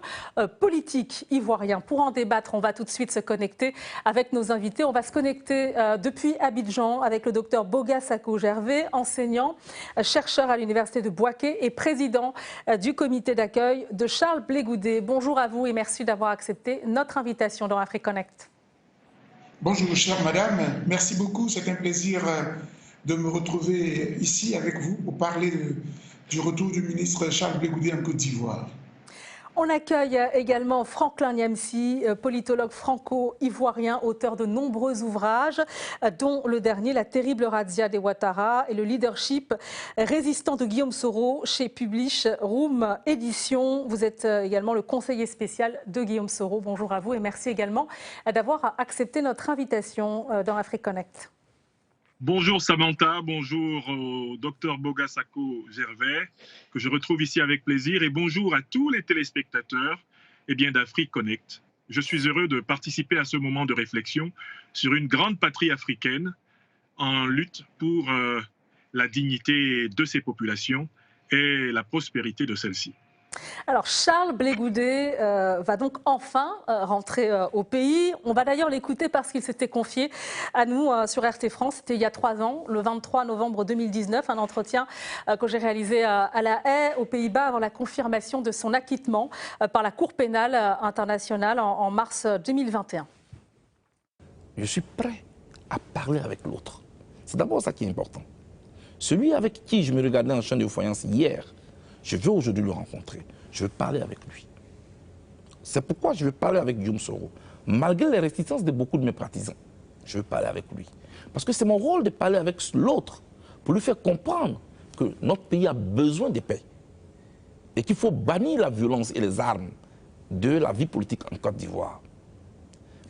politique ivoirien? Pour en débattre, on va tout de suite se connecter avec nos invités. On va se connecter depuis Abidjan avec le docteur Boga Sako-Gervais, enseignant, chercheur à l'université de Bouaké et président du comité d'accueil de Charles Blé Goudé. Bonjour à vous et merci d'avoir accepté notre invitation dans AfriConnect. Bonjour chère madame, merci beaucoup, c'est un plaisir de me retrouver ici avec vous pour parler du retour du ministre Charles Blé Goudé en Côte d'Ivoire. On accueille également Franklin Niamsi, politologue franco-ivoirien, auteur de nombreux ouvrages, dont le dernier, La terrible razzia des Ouattara, et le leadership résistant de Guillaume Soro chez Publish Room Édition. Vous êtes également le conseiller spécial de Guillaume Soro. Bonjour à vous et merci également d'avoir accepté notre invitation dans AfriConnect. Bonjour Samantha, bonjour au docteur Boga Sako-Gervais, que je retrouve ici avec plaisir, et bonjour à tous les téléspectateurs d'AfriConnect. Je suis heureux de participer à ce moment de réflexion sur une grande patrie africaine en lutte pour la dignité de ses populations et la prospérité de celles-ci. Alors Charles Blé Goudé va donc enfin rentrer au pays. On va d'ailleurs l'écouter parce qu'il s'était confié à nous sur RT France. C'était il y a 3 ans, le 23 novembre 2019, un entretien que j'ai réalisé à La Haye, aux Pays-Bas, avant la confirmation de son acquittement par la Cour pénale internationale en mars 2021. Je suis prêt à parler avec l'autre. C'est d'abord ça qui est important. Celui avec qui je me regardais en champ de voyance hier, je veux aujourd'hui le rencontrer. Je veux parler avec lui. C'est pourquoi je veux parler avec Guillaume Soro. Malgré les réticences de beaucoup de mes partisans, je veux parler avec lui. Parce que c'est mon rôle de parler avec l'autre, pour lui faire comprendre que notre pays a besoin de paix. Et qu'il faut bannir la violence et les armes de la vie politique en Côte d'Ivoire.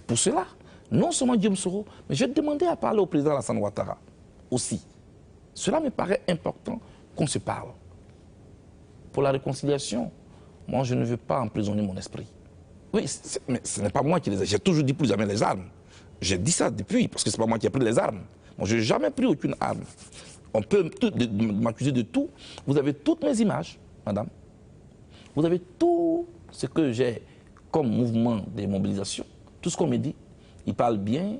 Pour cela, non seulement Guillaume Soro, mais j'ai demandé à parler au président Alassane Ouattara aussi. Cela me paraît important qu'on se parle. Pour la réconciliation, moi je ne veux pas emprisonner mon esprit. Oui, mais ce n'est pas moi qui les ai. J'ai toujours dit plus jamais les armes. J'ai dit ça depuis, parce que ce n'est pas moi qui ai pris les armes. Moi je n'ai jamais pris aucune arme. On peut m'accuser de tout. Vous avez toutes mes images, madame. Vous avez tout ce que j'ai comme mouvement de mobilisation. Tout ce qu'on me dit. Il parle bien,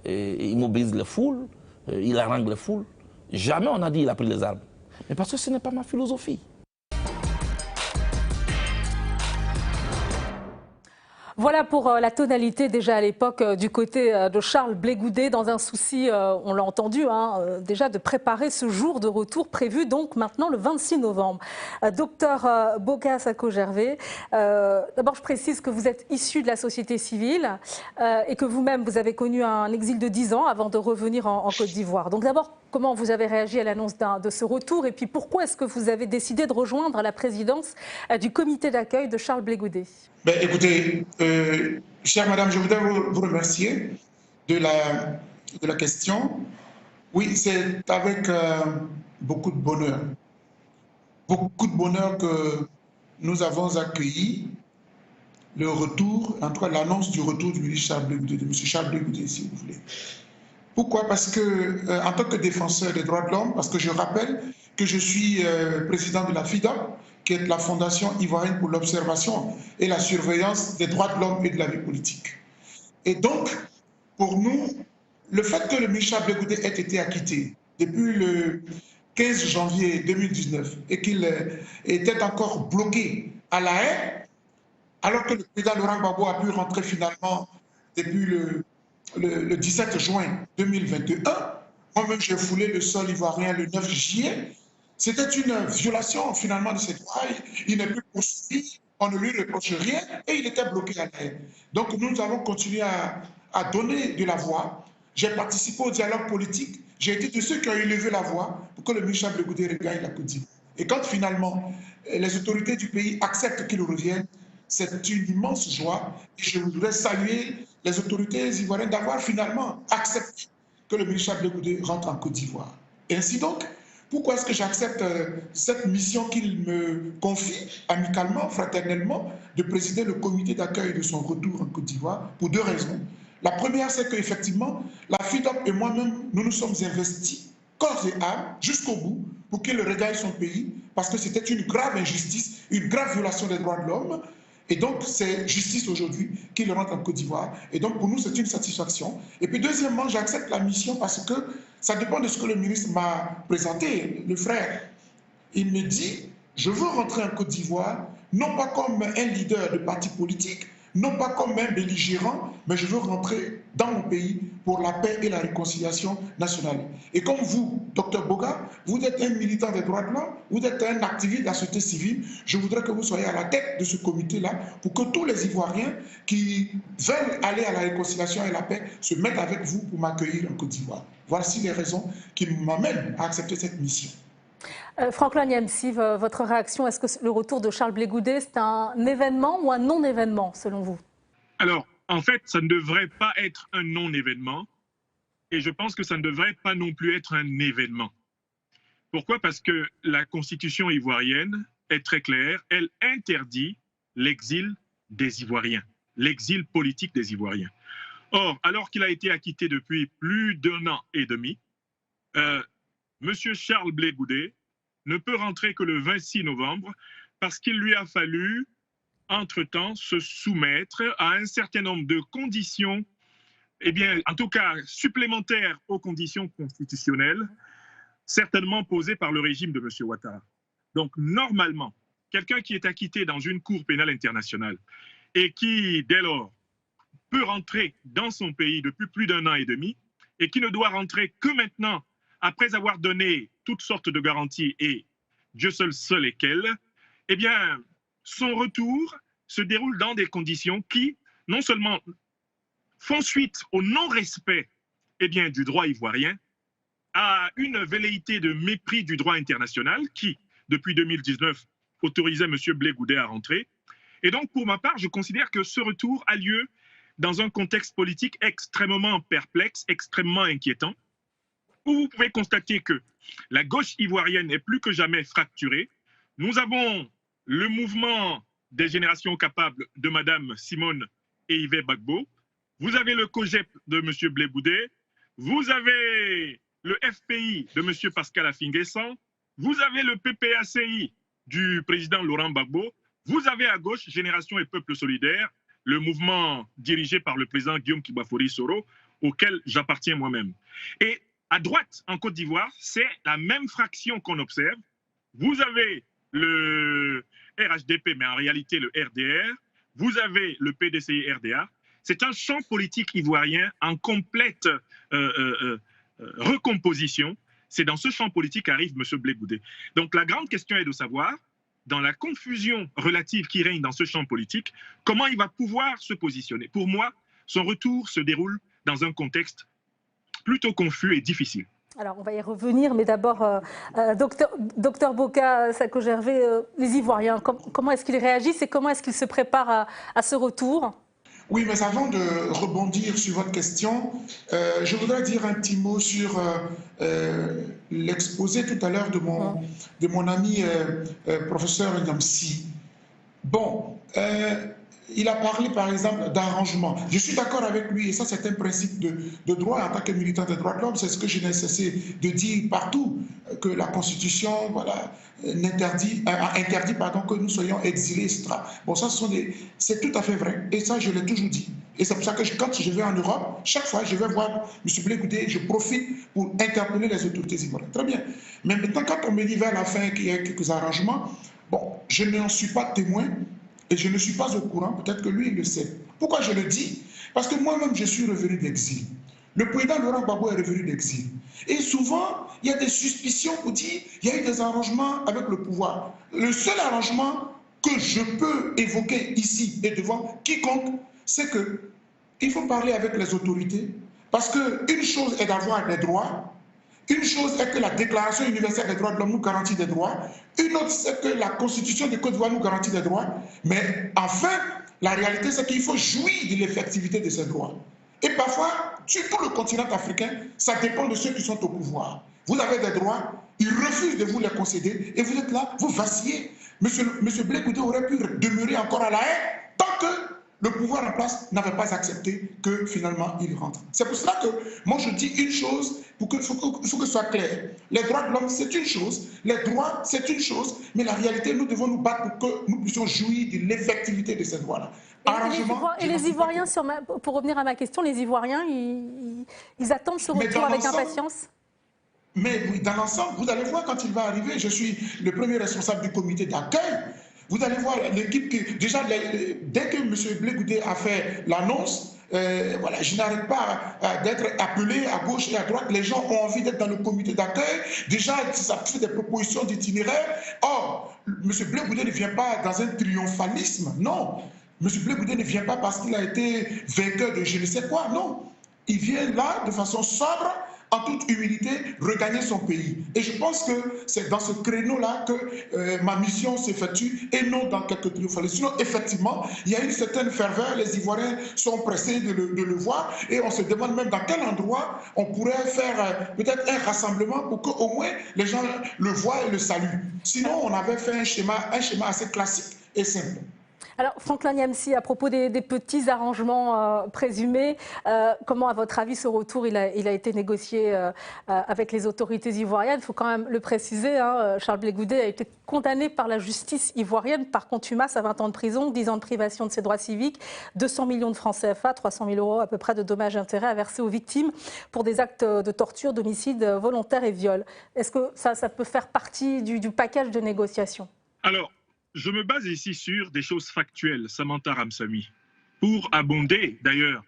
il mobilise les foules, il harangue les foules. Jamais on a dit qu'il a pris les armes. Mais parce que ce n'est pas ma philosophie. Voilà pour la tonalité déjà à l'époque du côté de Charles Blé Goudet, dans un souci, on l'a entendu, déjà de préparer ce jour de retour prévu donc maintenant le 26 novembre. Docteur Boga Sako-Gervais, d'abord je précise que vous êtes issu de la société civile et que vous-même vous avez connu un exil de 10 ans avant de revenir en Côte d'Ivoire. Donc d'abord, comment vous avez réagi à l'annonce de ce retour et puis pourquoi est-ce que vous avez décidé de rejoindre la présidence du comité d'accueil de Charles Blé Goudet? Ben, écoutez, chère madame, je voudrais vous remercier de la question. Oui, c'est avec beaucoup de bonheur. Beaucoup de bonheur que nous avons accueilli le retour, en tout cas l'annonce du retour du ministre Charles Blé Goudet, de M. Charles Blé Goudet, si vous voulez. Pourquoi? Parce que, en tant que défenseur des droits de l'homme, parce que je rappelle que je suis président de la FIDOP, qui est la Fondation ivoirienne pour l'observation et la surveillance des droits de l'homme et de la vie politique. Et donc, pour nous, le fait que le ministre Charles Blé Goudet ait été acquitté depuis le 15 janvier 2019 et qu'il était encore bloqué à La Haye, alors que le président Laurent Gbagbo a pu rentrer finalement depuis le 17 juin 2021, moi-même j'ai foulé le sol ivoirien le 9 juillet. C'était une violation finalement de ses droits. Il n'est plus poursuivi, on ne lui reproche rien et il était bloqué à La Haye. Donc nous avons continué à donner de la voix. J'ai participé au dialogue politique. J'ai été de ceux qui ont élevé la voix pour que le ministre Charles Blé Goudet regagne la Côte d'Ivoire. Et quand finalement les autorités du pays acceptent qu'il revienne, c'est une immense joie et je voudrais saluer les autorités ivoiriennes d'avoir finalement accepté que le ministre Charles Blé Goudet rentre en Côte d'Ivoire. Et ainsi donc, pourquoi est-ce que j'accepte cette mission qu'il me confie amicalement, fraternellement, de présider le comité d'accueil de son retour en Côte d'Ivoire? Pour deux raisons. La première, c'est qu'effectivement, la FIDOP et moi-même, nous nous sommes investis corps et âme jusqu'au bout pour qu'il regagne son pays, parce que c'était une grave injustice, une grave violation des droits de l'homme. Et donc, c'est justice aujourd'hui qu'il rentre en Côte d'Ivoire. Et donc, pour nous, c'est une satisfaction. Et puis, deuxièmement, j'accepte la mission parce que ça dépend de ce que le ministre m'a présenté, le frère. Il me dit, je veux rentrer en Côte d'Ivoire, non pas comme un leader de parti politique, non pas comme un belligérant, mais je veux rentrer dans mon pays pour la paix et la réconciliation nationale. Et comme vous, docteur Boga, vous êtes un militant des droits de l'homme, vous êtes un activiste de la société civile, je voudrais que vous soyez à la tête de ce comité-là pour que tous les Ivoiriens qui veulent aller à la réconciliation et la paix se mettent avec vous pour m'accueillir en Côte d'Ivoire. Voici les raisons qui m'amènent à accepter cette mission. Franklin Niamsi, votre réaction, est-ce que le retour de Charles Blé Goudet, c'est un événement ou un non-événement, selon vous? Alors, en fait, ça ne devrait pas être un non-événement et je pense que ça ne devrait pas non plus être un événement. Pourquoi? Parce que la constitution ivoirienne est très claire, elle interdit l'exil des Ivoiriens, l'exil politique des Ivoiriens. Or, alors qu'il a été acquitté depuis plus d'1 an et demi, M. Charles Blé Goudet ne peut rentrer que le 26 novembre parce qu'il lui a fallu, entre-temps, se soumettre à un certain nombre de conditions, eh bien, en tout cas supplémentaires aux conditions constitutionnelles, certainement posées par le régime de M. Ouattara. Donc, normalement, quelqu'un qui est acquitté dans une cour pénale internationale et qui, dès lors, peut rentrer dans son pays depuis plus d'1 an et demi et qui ne doit rentrer que maintenant, après avoir donné toutes sortes de garanties et Dieu seul sait lesquelles, eh bien, son retour se déroule dans des conditions qui, non seulement font suite au non-respect du droit ivoirien, à une velléité de mépris du droit international qui, depuis 2019, autorisait M. Blé Goudet à rentrer. Et donc, pour ma part, je considère que ce retour a lieu dans un contexte politique extrêmement perplexe, extrêmement inquiétant, où vous pouvez constater que la gauche ivoirienne est plus que jamais fracturée. Nous avons le mouvement des générations capables de Mme Simone et Yves Gbagbo. Vous avez le COGEP de M. Blé Goudet. Vous avez le FPI de M. Pascal Affi-N'Guessan. Vous avez le PPACI du président Laurent Gbagbo. Vous avez à gauche Génération et Peuple Solidaire, le mouvement dirigé par le président Guillaume Kibafori-Soro, auquel j'appartiens moi-même. Et à droite, en Côte d'Ivoire, c'est la même fraction qu'on observe. Vous avez le RHDP, mais en réalité le RDR. vous avez le PDCI-RDA. C'est un champ politique ivoirien en complète recomposition. C'est dans ce champ politique qu'arrive M. Blé Goudé. Donc la grande question est de savoir, dans la confusion relative qui règne dans ce champ politique, comment il va pouvoir se positionner. Pour moi, son retour se déroule dans un contexte plutôt confus et difficile. Alors, on va y revenir, mais d'abord, docteur Boga Sako-Gervais, les Ivoiriens, comment est-ce qu'ils réagissent et comment est-ce qu'ils se préparent à ce retour? Oui, mais avant de rebondir sur votre question, je voudrais dire un petit mot sur l'exposé tout à l'heure de mon ami professeur Nyamsi. Bon, il a parlé par exemple d'arrangement. Je suis d'accord avec lui et ça c'est un principe de droit en tant que militant des droits de l'homme. C'est ce que je n'ai cessé de dire partout, que la Constitution voilà, interdit que nous soyons exilés, etc. Bon, ça c'est tout à fait vrai et ça je l'ai toujours dit. Et c'est pour ça que quand je vais en Europe, chaque fois je vais voir M. Blé Goudé, je profite pour interpeller les autorités ivoiriennes. Très bien. Mais maintenant quand on me dit vers la fin qu'il y a quelques arrangements, bon, je n'en suis pas témoin. Et je ne suis pas au courant, peut-être que lui, il le sait. Pourquoi je le dis? Parce que moi-même, je suis revenu d'exil. Le président Laurent Gbagbo est revenu d'exil. Et souvent, il y a des suspicions pour dire qu'il y a eu des arrangements avec le pouvoir. Le seul arrangement que je peux évoquer ici et devant quiconque, c'est qu'il faut parler avec les autorités. Parce qu'une chose est d'avoir des droits, une chose est que la Déclaration universelle des droits de l'homme nous garantit des droits, une autre c'est que la Constitution de Côte d'Ivoire nous garantit des droits, mais enfin, la réalité c'est qu'il faut jouir de l'effectivité de ces droits. Et parfois, sur tout le continent africain, ça dépend de ceux qui sont au pouvoir. Vous avez des droits, ils refusent de vous les concéder, et vous êtes là, vous vacillez. Monsieur Blé Goudé aurait pu demeurer encore à la haie tant que le pouvoir en place n'avait pas accepté que finalement il rentre. C'est pour cela que moi je dis une chose, il faut que ce soit clair. Les droits de l'homme c'est une chose, les droits c'est une chose, mais la réalité nous devons nous battre pour que nous puissions jouir de l'effectivité de ces droits-là. Et les Ivoiriens, pour revenir à ma question, les Ivoiriens, ils attendent ce retour avec impatience? Mais oui, dans l'ensemble, vous allez voir quand il va arriver, je suis le premier responsable du comité d'accueil. Vous allez voir l'équipe qui, déjà, dès que M. Blé Goudé a fait l'annonce, voilà, je n'arrête pas d'être appelé à gauche et à droite. Les gens ont envie d'être dans le comité d'accueil. Déjà, ça fait des propositions d'itinéraire. Or, M. Blé Goudé ne vient pas dans un triomphalisme, non. M. Blé Goudé ne vient pas parce qu'il a été vainqueur de je ne sais quoi, non. Il vient là de façon sobre, en toute humilité, regagner son pays. Et je pense que c'est dans ce créneau-là que ma mission s'effectue et non dans quelques triomphalismes. Sinon, effectivement, il y a une certaine ferveur, les Ivoiriens sont pressés de le voir et on se demande même dans quel endroit on pourrait faire peut-être un rassemblement pour qu'au moins les gens le voient et le saluent. Sinon, on avait fait un schéma assez classique et simple. Alors, Franklin Nyamsi, à propos des petits arrangements présumés, comment, à votre avis, ce retour il a été négocié avec les autorités ivoiriennes? Il faut quand même le préciser, hein, Charles Blé Goudé a été condamné par la justice ivoirienne par contumace à 20 ans de prison, 10 ans de privation de ses droits civiques, 200 millions de francs CFA, 300 000 € à peu près de dommages et intérêts à verser aux victimes pour des actes de torture, d'homicide volontaire et viol. Est-ce que ça peut faire partie du package de négociation? Alors, je me base ici sur des choses factuelles, Samantha Ramsamy, pour abonder d'ailleurs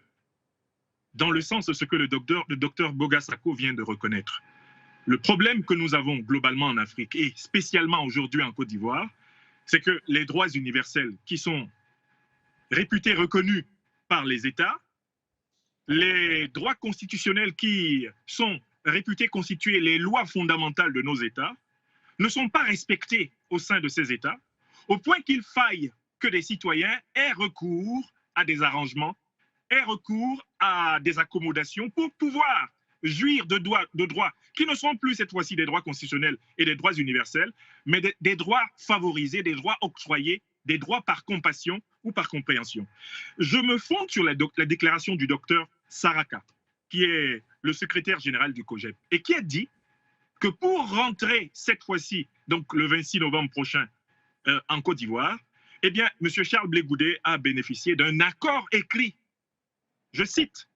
dans le sens de ce que le docteur Boga Sako vient de reconnaître. Le problème que nous avons globalement en Afrique et spécialement aujourd'hui en Côte d'Ivoire, c'est que les droits universels qui sont réputés reconnus par les États, les droits constitutionnels qui sont réputés constituer les lois fondamentales de nos États, ne sont pas respectés au sein de ces États, au point qu'il faille que des citoyens aient recours à des arrangements, aient recours à des accommodations pour pouvoir jouir de droits qui ne sont plus cette fois-ci des droits constitutionnels et des droits universels, mais des droits favorisés, des droits octroyés, des droits par compassion ou par compréhension. Je me fonde sur la déclaration du docteur Saraka, qui est le secrétaire général du COGEP, et qui a dit que pour rentrer cette fois-ci, donc le 26 novembre prochain, en Côte d'Ivoire, eh bien, M. Charles Blé Goudé a bénéficié d'un accord écrit. Je cite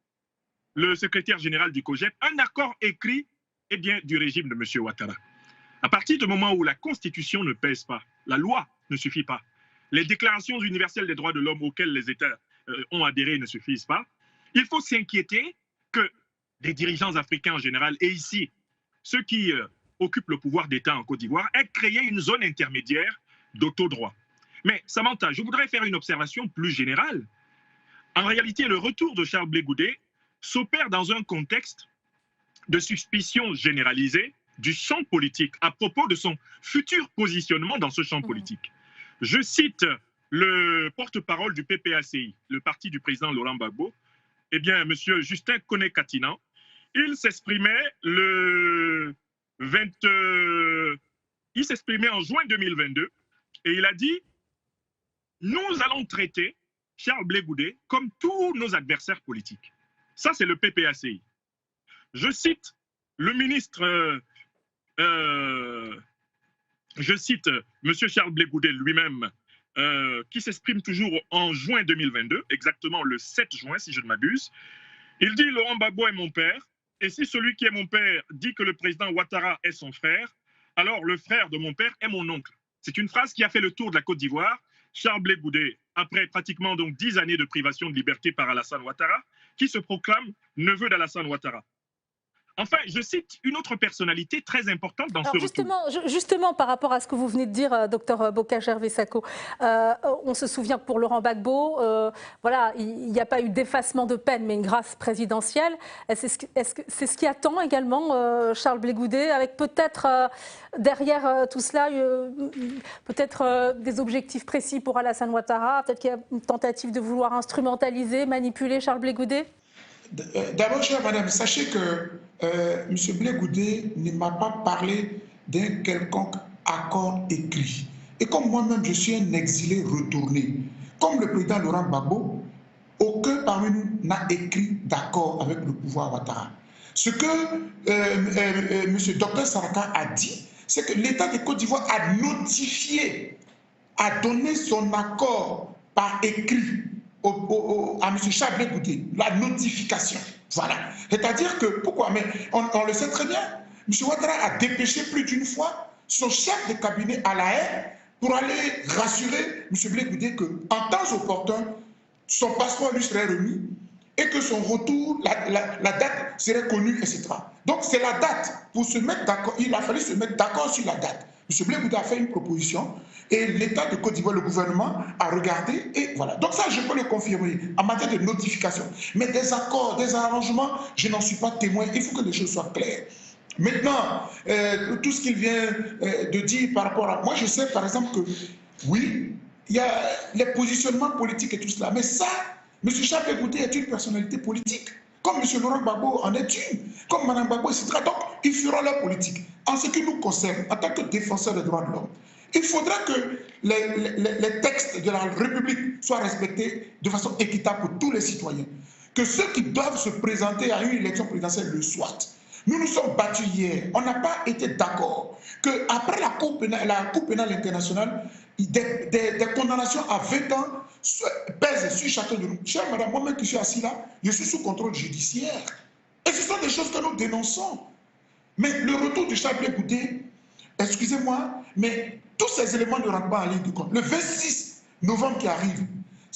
le secrétaire général du COGEP, un accord écrit eh bien, du régime de M. Ouattara. À partir du moment où la Constitution ne pèse pas, la loi ne suffit pas, les déclarations universelles des droits de l'homme auxquelles les États ont adhéré ne suffisent pas. Il faut s'inquiéter que les dirigeants africains en général, et ici, ceux qui occupent le pouvoir d'État en Côte d'Ivoire, aient créé une zone intermédiaire d'autodroit. Mais Samantha, je voudrais faire une observation plus générale. En réalité, le retour de Charles Blé Goudé s'opère dans un contexte de suspicion généralisée du champ politique à propos de son futur positionnement dans ce champ politique. Je cite le porte-parole du PPACI, le parti du président Laurent Gbagbo, eh bien, M. Justin Koné-Katinan. Il s'exprimait il s'exprimait en juin 2022 et il a dit « Nous allons traiter Charles Blé Goudé comme tous nos adversaires politiques. » Ça, c'est le PPACI. Je cite le ministre, je cite M. Charles Blé Goudé lui-même, qui s'exprime toujours en juin 2022, exactement le 7 juin, si je ne m'abuse. Il dit « Laurent Gbagbo est mon père, et si celui qui est mon père dit que le président Ouattara est son frère, alors le frère de mon père est mon oncle. » C'est une phrase qui a fait le tour de la Côte d'Ivoire. Charles Blé Goudé, après pratiquement donc 10 années de privation de liberté par Alassane Ouattara, qui se proclame neveu d'Alassane Ouattara. Enfin, je cite une autre personnalité très importante dans ce retour. Justement, par rapport à ce que vous venez de dire, Dr Boka Gervais-Sako, on se souvient que pour Laurent Gbagbo, voilà, il n'y a pas eu d'effacement de peine, mais une grâce présidentielle. Est-ce que c'est ce qui attend également Charles Blé Goudé, avec peut-être derrière tout cela, peut-être des objectifs précis pour Alassane Ouattara, peut-être qu'il y a une tentative de vouloir instrumentaliser, manipuler Charles Blé Goudé? D'abord, chère madame, sachez que M. Blé Goudé ne m'a pas parlé d'un quelconque accord écrit. Et comme moi-même, je suis un exilé retourné, comme le président Laurent Gbagbo, aucun parmi nous n'a écrit d'accord avec le pouvoir Ouattara. Ce que M. Dr Saraka a dit, c'est que l'État de Côte d'Ivoire a notifié, a donné son accord par écrit à M. Charles Blé Goudé, la notification. Voilà. C'est-à-dire que, pourquoi? Mais on le sait très bien, M. Ouattara a dépêché plus d'une fois son chef de cabinet à la haie pour aller rassurer M. Blé Goudé qu'en temps opportun, son passeport lui serait remis et que son retour, la date serait connue, etc. Donc c'est la date. Pour se mettre d'accord, il a fallu se mettre d'accord sur la date. M. Blé Goudé a fait une proposition et l'État de Côte d'Ivoire, le gouvernement, a regardé et voilà. Donc ça, je peux le confirmer en matière de notification. Mais des accords, des arrangements, je n'en suis pas témoin. Il faut que les choses soient claires. Maintenant, tout ce qu'il vient de dire par rapport à... Moi, je sais par exemple que, oui, il y a les positionnements politiques et tout cela. Mais ça, M. Charles Blé Goudé est une personnalité politique. Comme M. Laurent Gbagbo en est une, comme Mme Gbagbo, etc. Donc, ils feront leur politique. En ce qui nous concerne, en tant que défenseurs des droits de l'homme, il faudra que les textes de la République soient respectés de façon équitable pour tous les citoyens. Que ceux qui doivent se présenter à une élection présidentielle le soient. Nous nous sommes battus hier. On n'a pas été d'accord qu'après la Cour pénale internationale, des condamnations à 20 ans pèsent sur chacun de nous. Chère madame, moi-même qui suis assis là, je suis sous contrôle judiciaire. Et ce sont des choses que nous dénonçons. Mais le retour de Charles Blé Goudé, excusez-moi, mais tous ces éléments ne rentrent pas en ligne de compte. Le 26 novembre qui arrive,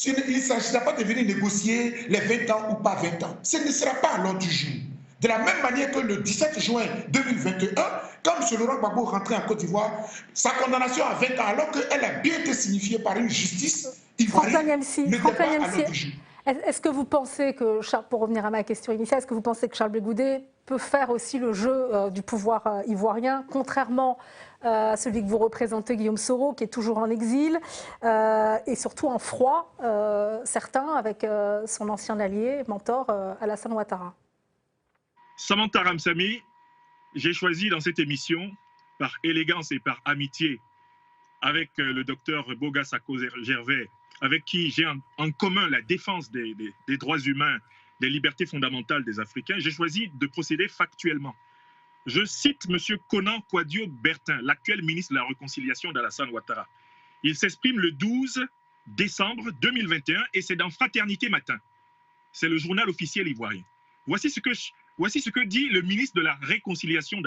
il ne s'agira pas de venir négocier les 20 ans ou pas 20 ans. Ce ne sera pas à l'ordre du jour. De la même manière que le 17 juin 2021, quand M. Laurent Gbagbo rentrait en Côte d'Ivoire, sa condamnation à 20 ans, alors qu'elle a bien été signifiée par une justice ivoirienne, n'était pas à l'ordre du jour. Est-ce que vous pensez que, pour revenir à ma question initiale, est-ce que vous pensez que Charles Blé Goudé peut faire aussi le jeu du pouvoir ivoirien, contrairement à celui que vous représentez, Guillaume Soro, qui est toujours en exil, et surtout en froid, certains, avec son ancien allié, mentor, Alassane Ouattara? Samantha Ramsamy, j'ai choisi dans cette émission, par élégance et par amitié, avec le docteur Boga Sako Gervais, avec qui j'ai en commun la défense des droits humains, des libertés fondamentales des Africains, j'ai choisi de procéder factuellement. Je cite M. Conan Kouadio-Bertin, l'actuel ministre de la Réconciliation d'Alassane Ouattara. Il s'exprime le 12 décembre 2021 et c'est dans Fraternité Matin. C'est le journal officiel ivoirien. Voici ce que dit le ministre de la Réconciliation